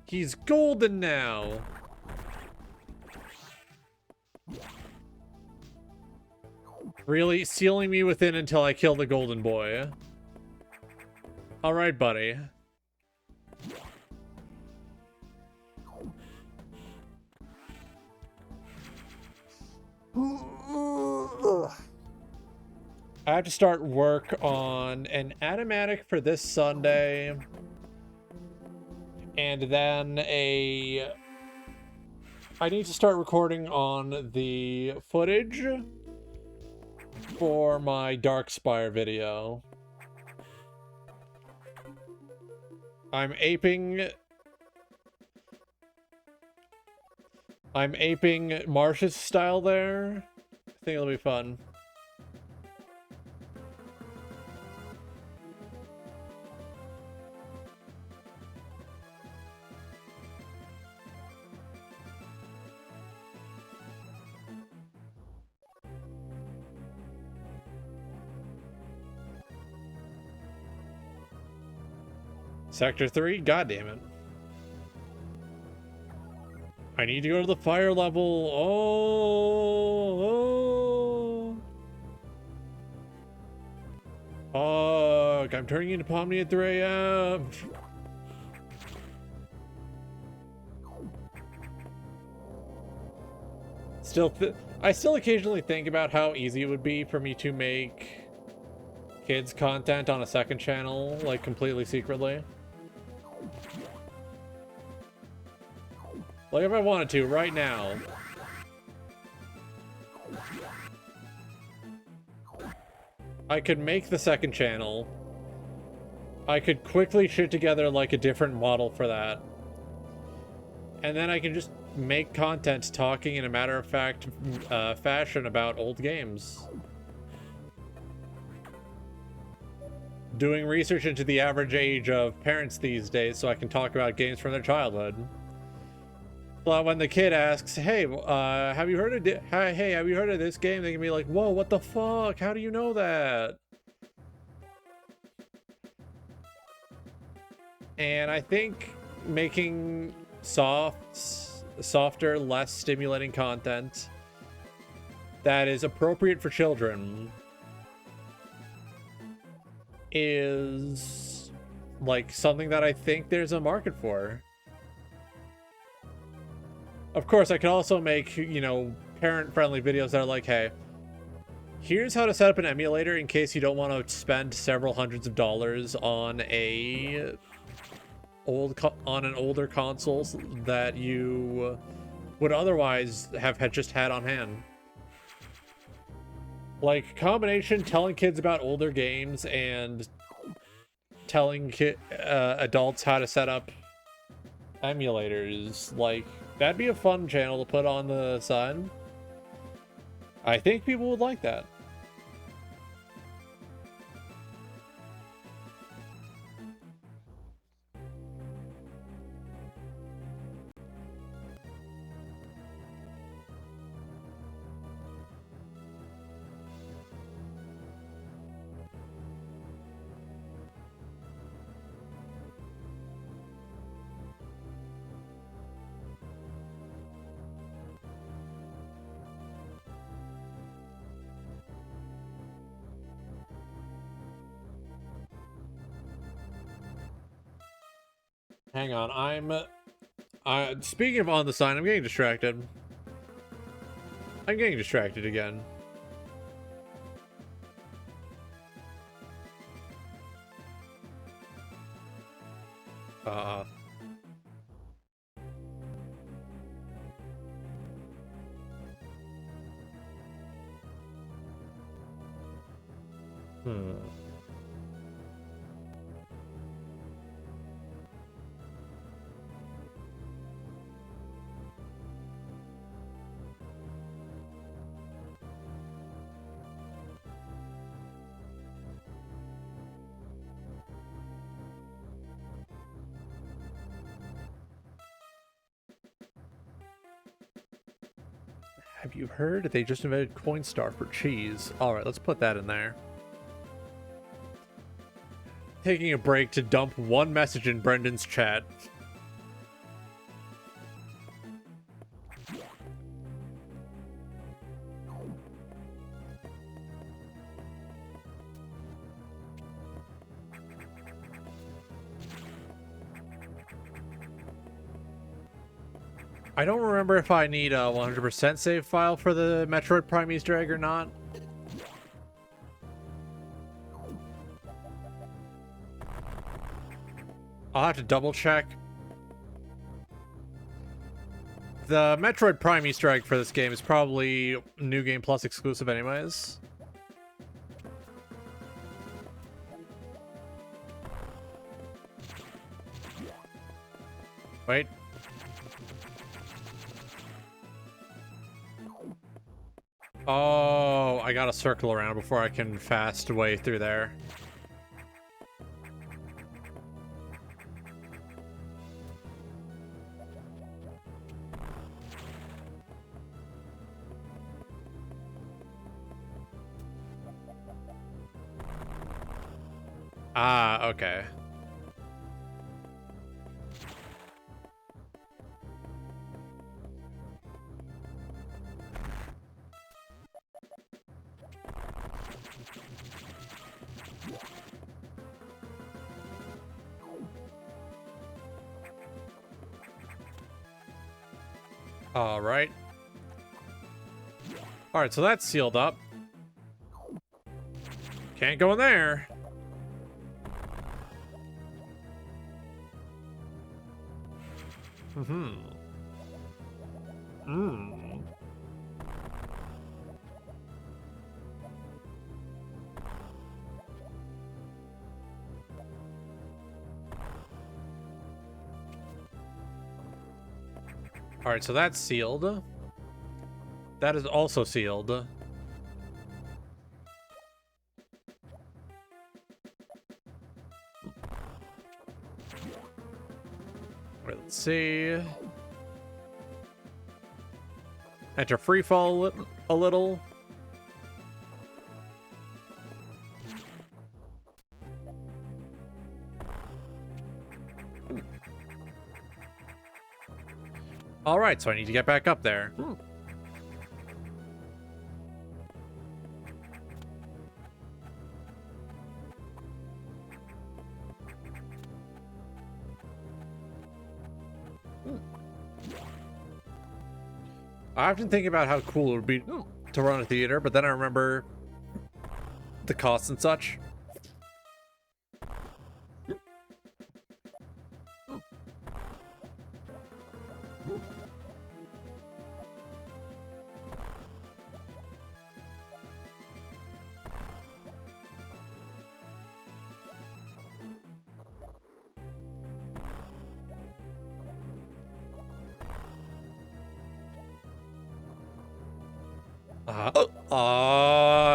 He's golden now. Really? Sealing me within until I kill the golden boy. All right, buddy. I have to start work on an animatic for this Sunday. And then I need to start recording on the footage for my Darkspire video. I'm aping Marsh's style there. I think it'll be fun. Sector 3? God damn it. I need to go to the fire level. Oh. Fuck, I'm turning into Pomni at 3 a.m. I still occasionally think about how easy it would be for me to make kids content on a second channel, like completely secretly. Like if I wanted to right now. I could make the second channel. I could quickly shoot together like a different model for that. And then I can just make content talking in a matter-of-fact fashion about old games. Doing research into the average age of parents these days so I can talk about games from their childhood. Well, when the kid asks, hey, have you heard of this game? They can be like, whoa, what the fuck? How do you know that? And I think making softer, less stimulating content that is appropriate for children is like something that I think there's a market for. Of course, I can also make, you know, parent-friendly videos that are like, hey, here's how to set up an emulator in case you don't want to spend several hundreds of dollars on an older console that you would otherwise have just had on hand. Like, combination telling kids about older games and telling adults how to set up emulators, like, that'd be a fun channel to put on the side. I think people would like that. Hang on, speaking of on the sign, I'm getting distracted. I'm getting distracted again. Have you heard they just invented Coinstar for cheese? Alright, let's put that in there. Taking a break to dump one message in Brendan's chat. I don't remember if I need a 100% save file for the Metroid Prime Easter egg or not. I'll have to double check. The Metroid Prime Easter egg for this game is probably New Game Plus exclusive anyways. Wait. Oh, I gotta circle around before I can fast way through there. Ah, okay. All right. All right, so that's sealed up. Can't go in there. All right, so that's sealed. That is also sealed. Let's see. Enter free fall a little. All right, so I need to get back up there. I often think about how cool it would be to run a theater, but then I remember the costs and such.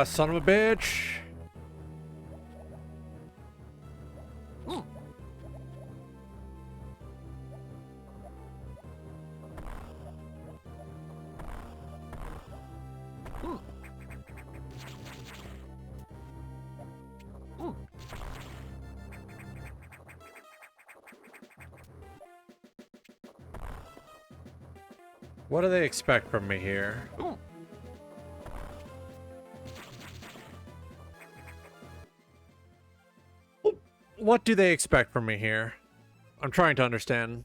Son of a bitch. What do they expect from me here? What do they expect from me here? I'm trying to understand.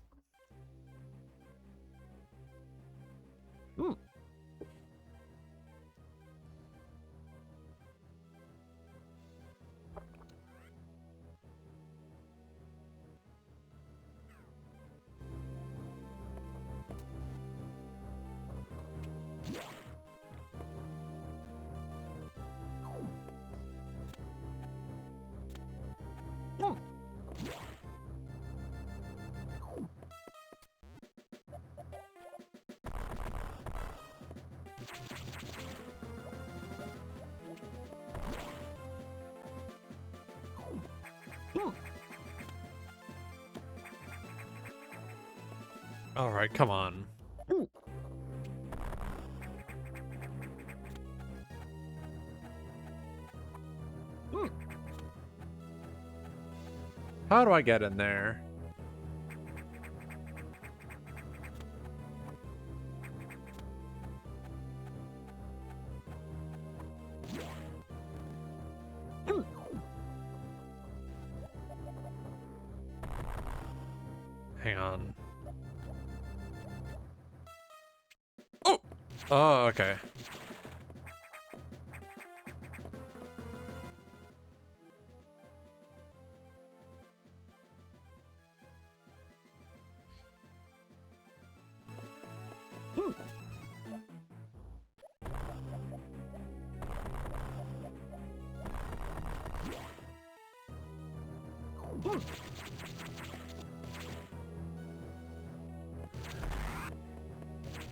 All right, come on. How do I get in there? Hang on. Oh, okay.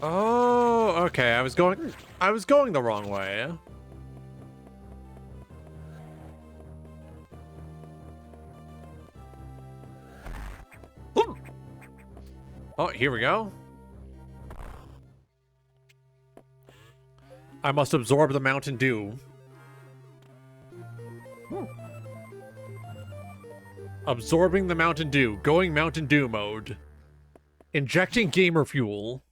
Oh, okay. I was going the wrong way. Oh, here we go. I must absorb the Mountain Dew. Absorbing the Mountain Dew. Going Mountain Dew mode. Injecting gamer fuel.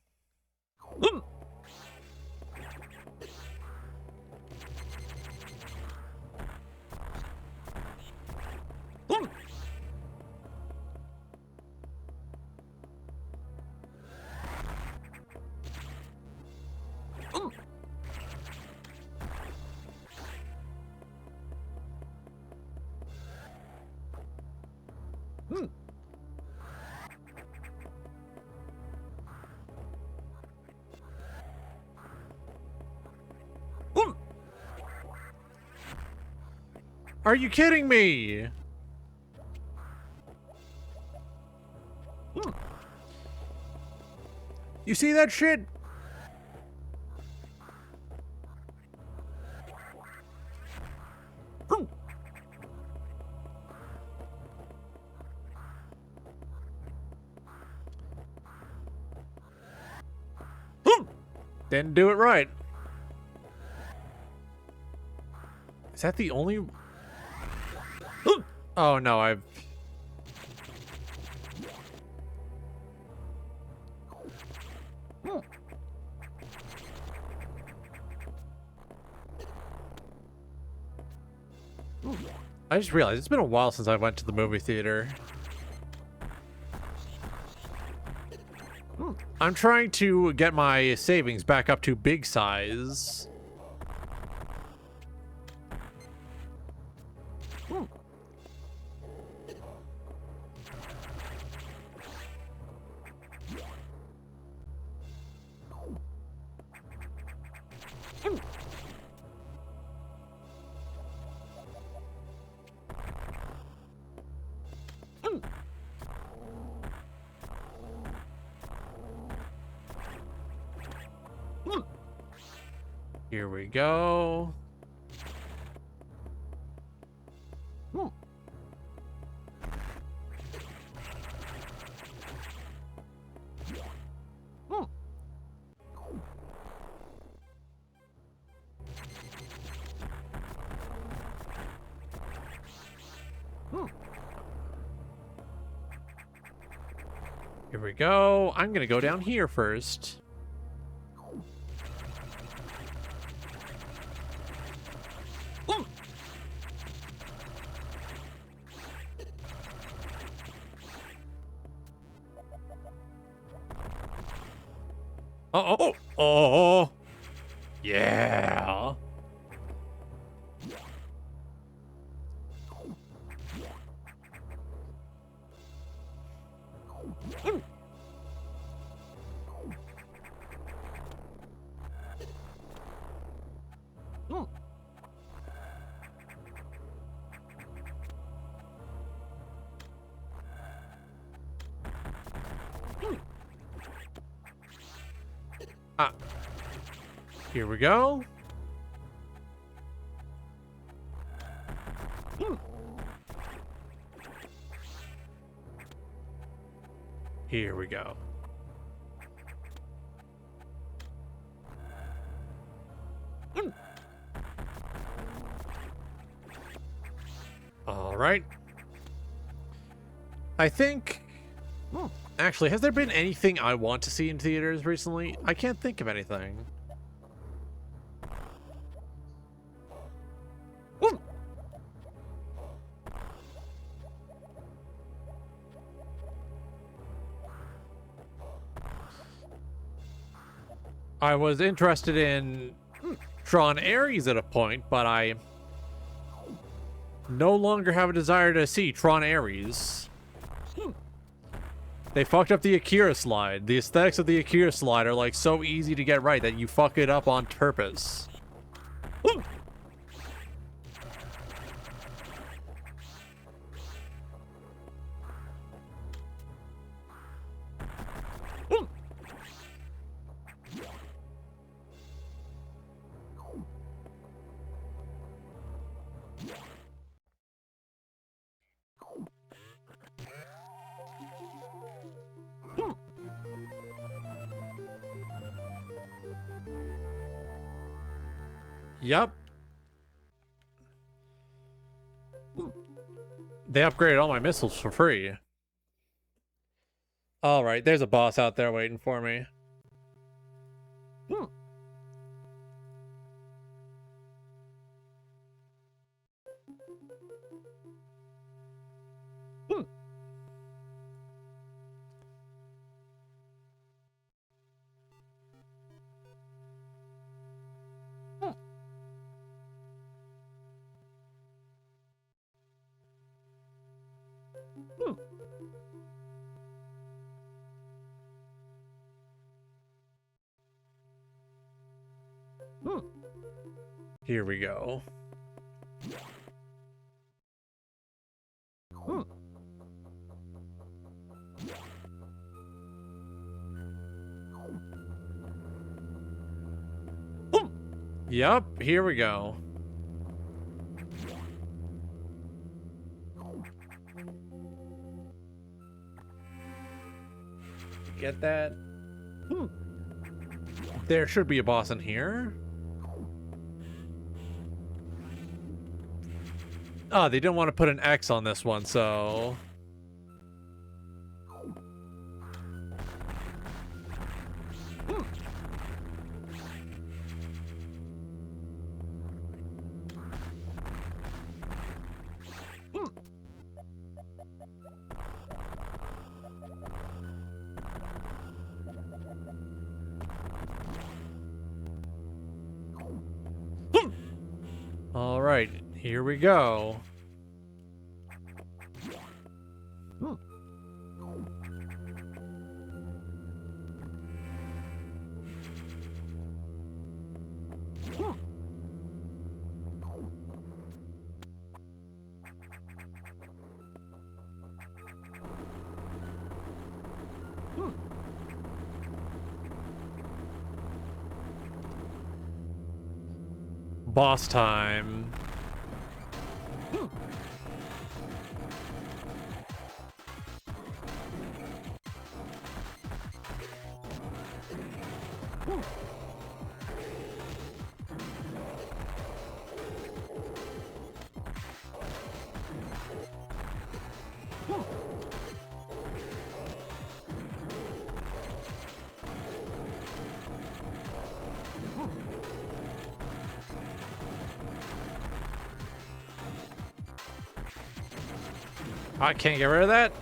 Are you kidding me? You see that shit? Didn't do it right. Is that the only... Oh no, I've... I just realized it's been a while since I went to the movie theater. I'm trying to get my savings back up to big size. Here we go. Here we go. I'm gonna go down here first. Oh, yeah. Here we go. Here we go. All right. I think... Actually, has there been anything I want to see in theaters recently? I can't think of anything. I was interested in Tron Ares at a point, but I no longer have a desire to see Tron Ares. They fucked up the Akira slide. The aesthetics of the Akira slide are like so easy to get right that you fuck it up on purpose. Yep. They upgraded all my missiles for free. Alright, there's a boss out there waiting for me. Here we go. Yup, here we go. Get that? There should be a boss in here. Oh, they didn't want to put an X on this one, so... All right, here we go. Boss time. I can't get rid of that.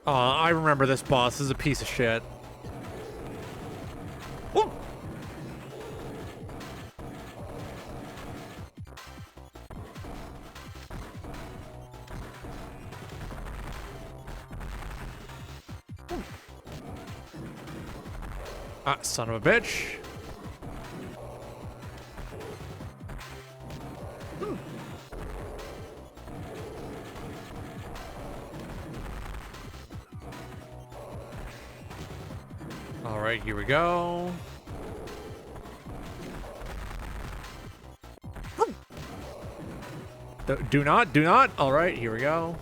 I remember this boss. This is a piece of shit. Ah, son of a bitch. All right, here we go. Do not, do not. All right, here we go.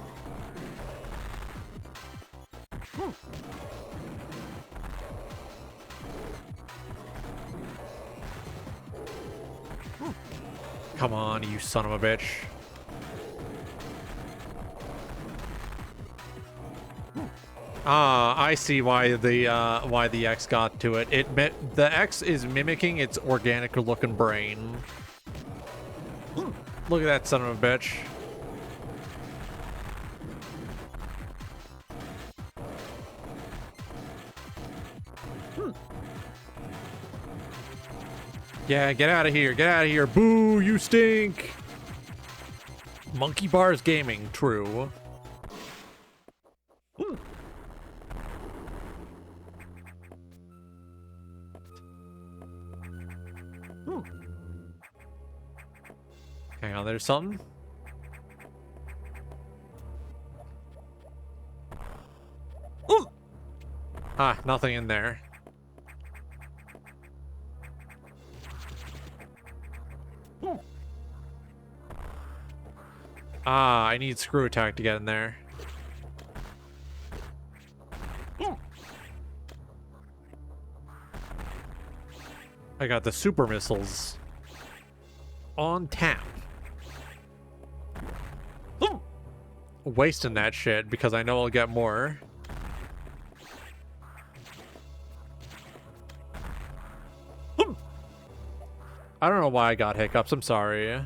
Come on, you son of a bitch. Ah, I see why the X got to it. The X is mimicking its organic looking brain. Look at that son of a bitch. Yeah, get out of here. Get out of here. Boo, you stink. Monkey Bars Gaming, true. Hang on, there's something. Ooh. Ah, nothing in there. Ah, I need screw attack to get in there. I got the super missiles on tap. Wasting that shit because I know I'll get more. I don't know why I got hiccups. I'm sorry.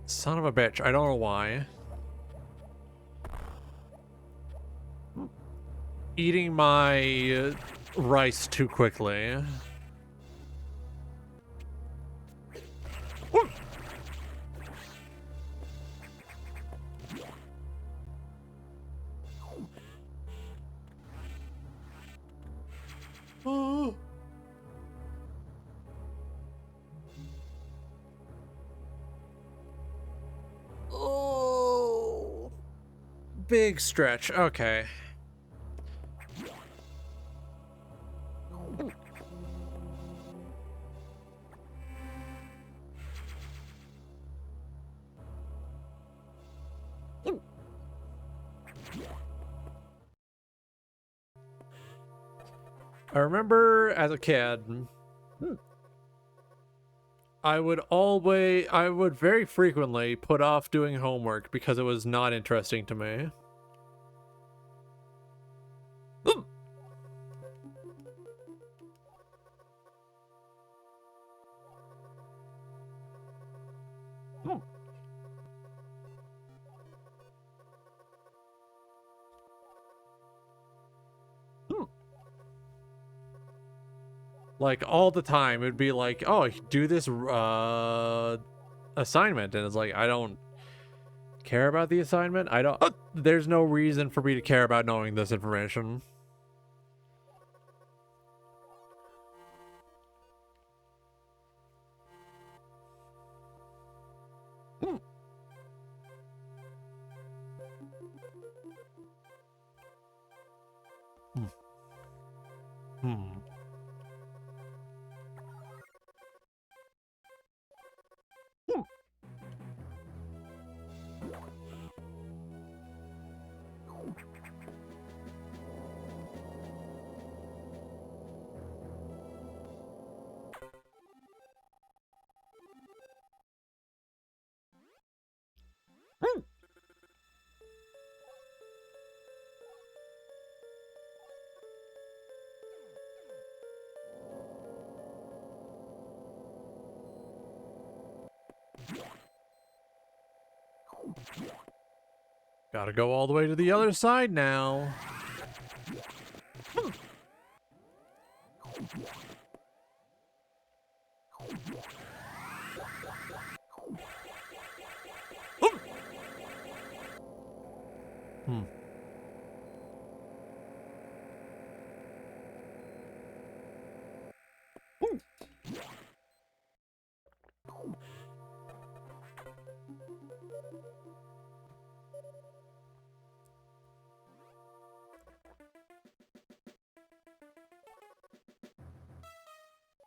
Son of a bitch. I don't know why. Eating my rice too quickly. Oh. Oh. Big stretch. Okay. I remember as a kid, I would very frequently put off doing homework because it was not interesting to me. Like all the time, it'd be like, oh, do this assignment, and it's like, I don't care about the assignment. I don't. There's no reason for me to care about knowing this information. Gotta go all the way to the other side now.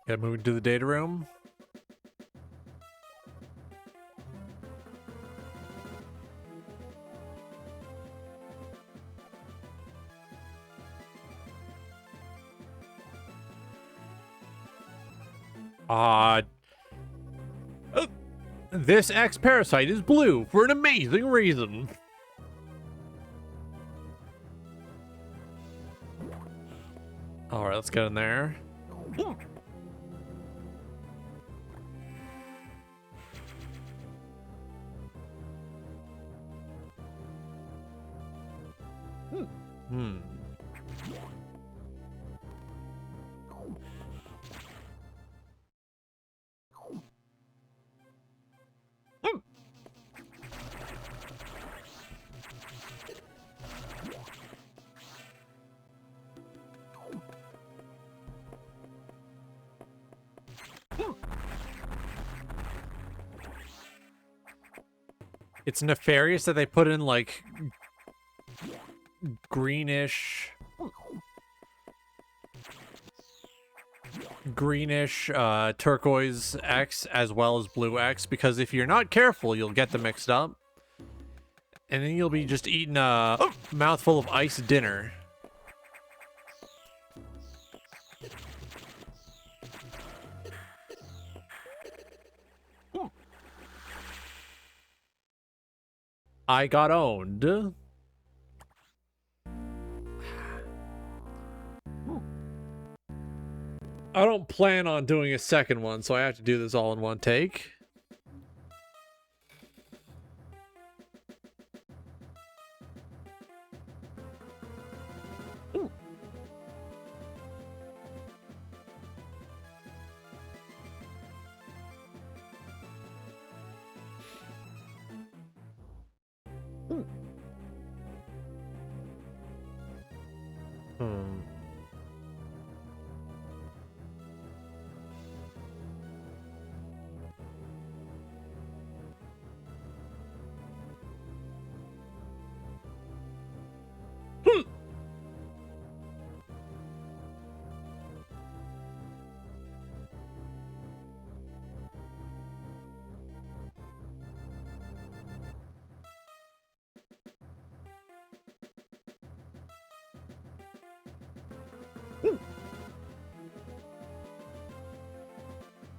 Gotta move to the data room. This X-Parasite is blue for an amazing reason. Alright, let's get in there. It's nefarious that they put in like greenish turquoise X as well as blue X, because if you're not careful, you'll get them mixed up. And then you'll be just eating a mouthful of ice dinner. I got owned. I don't plan on doing a second one, so I have to do this all in one take.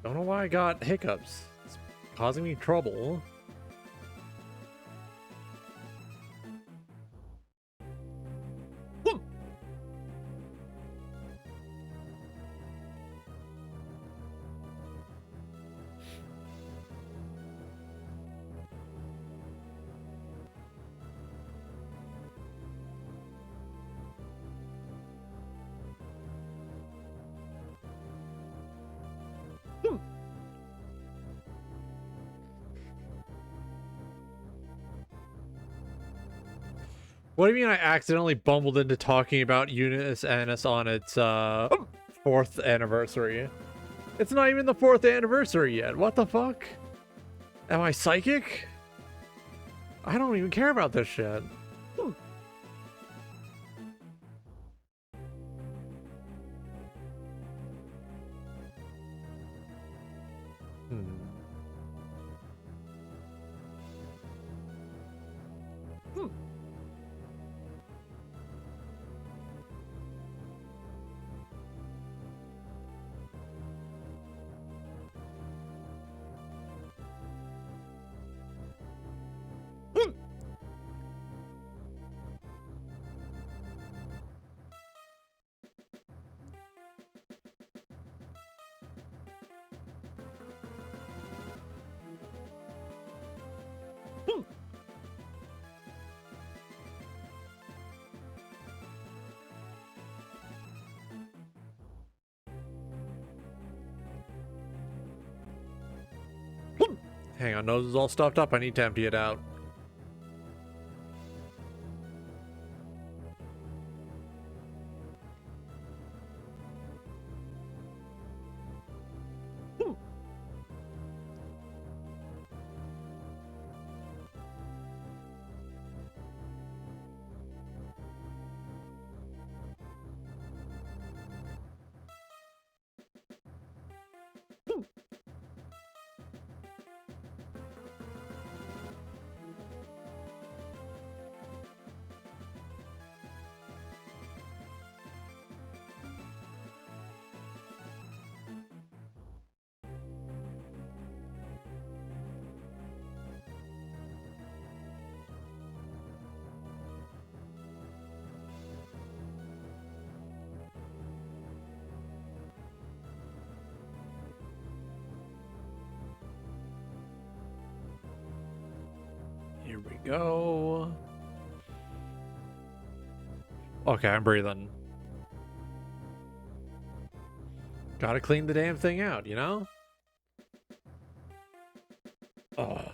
Don't know why I got hiccups. It's causing me trouble. What do you mean I accidentally bumbled into talking about Unis Annus on its 4th anniversary? It's not even the 4th anniversary yet. What the fuck? Am I psychic? I don't even care about this shit. Hang on, nose is all stuffed up. I need to empty it out. Here we go. Okay, I'm breathing. Gotta clean the damn thing out, you know? Ugh.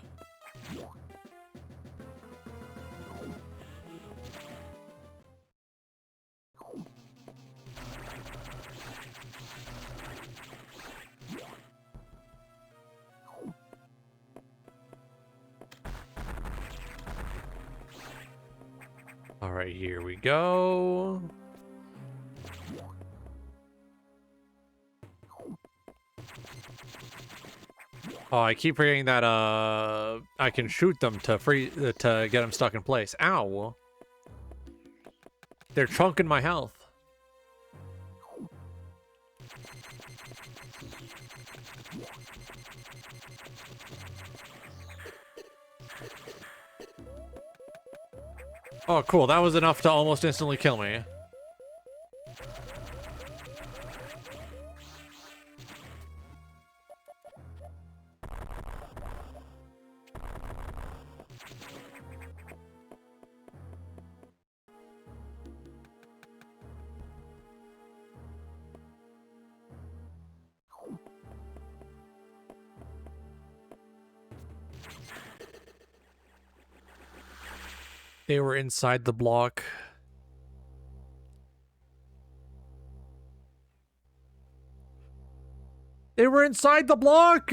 All right, here we go. Oh, I keep forgetting that I can shoot them to get them stuck in place. Ow. They're chunking my health. Oh, cool. That was enough to almost instantly kill me. They were inside the block. They were inside the block!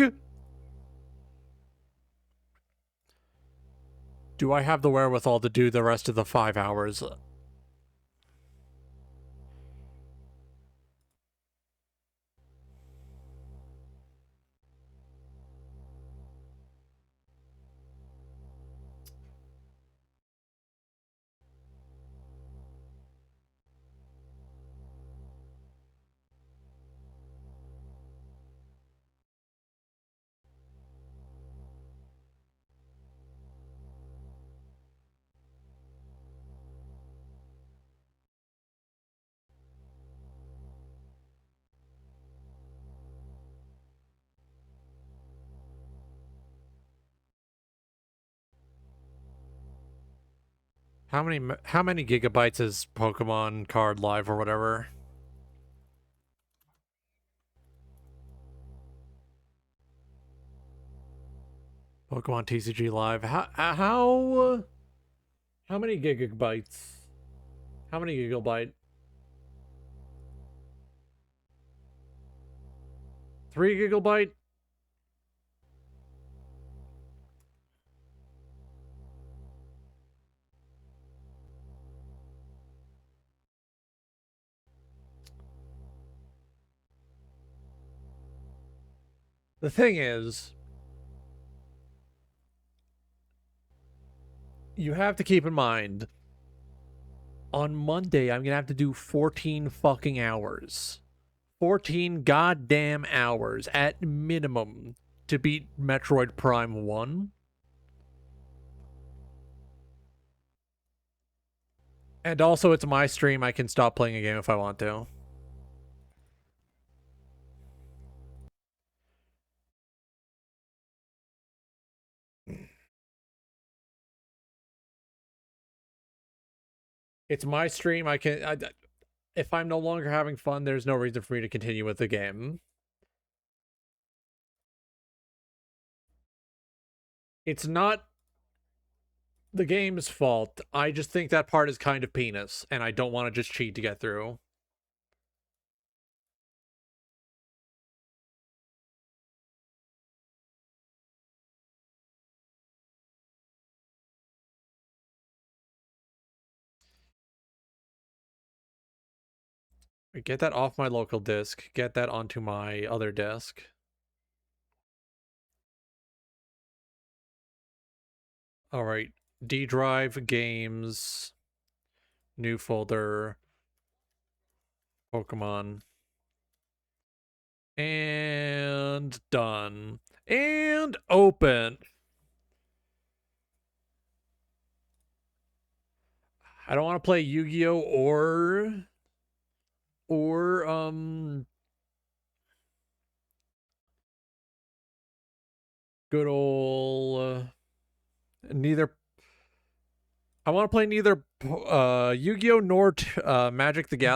Do I have the wherewithal to do the rest of the 5 hours? How many gigabytes is Pokemon Card Live or whatever? Pokemon TCG Live. How many gigabytes? How many gigabyte? 3 gigabyte? The thing is, you have to keep in mind, on Monday, I'm gonna have to do 14 fucking hours. 14 goddamn hours at minimum to beat Metroid Prime 1. And also, it's my stream. I can stop playing a game if I want to. It's my stream. If I'm no longer having fun, there's no reason for me to continue with the game. It's not the game's fault. I just think that part is kind of penis, and I don't want to just cheat to get through. Get that off my local disk. Get that onto my other disk. All right. D drive, games, new folder, Pokemon. And done. And open. I don't want to play Yu-Gi-Oh or good old neither. I want to play neither Yu-Gi-Oh nor Magic the Gathering.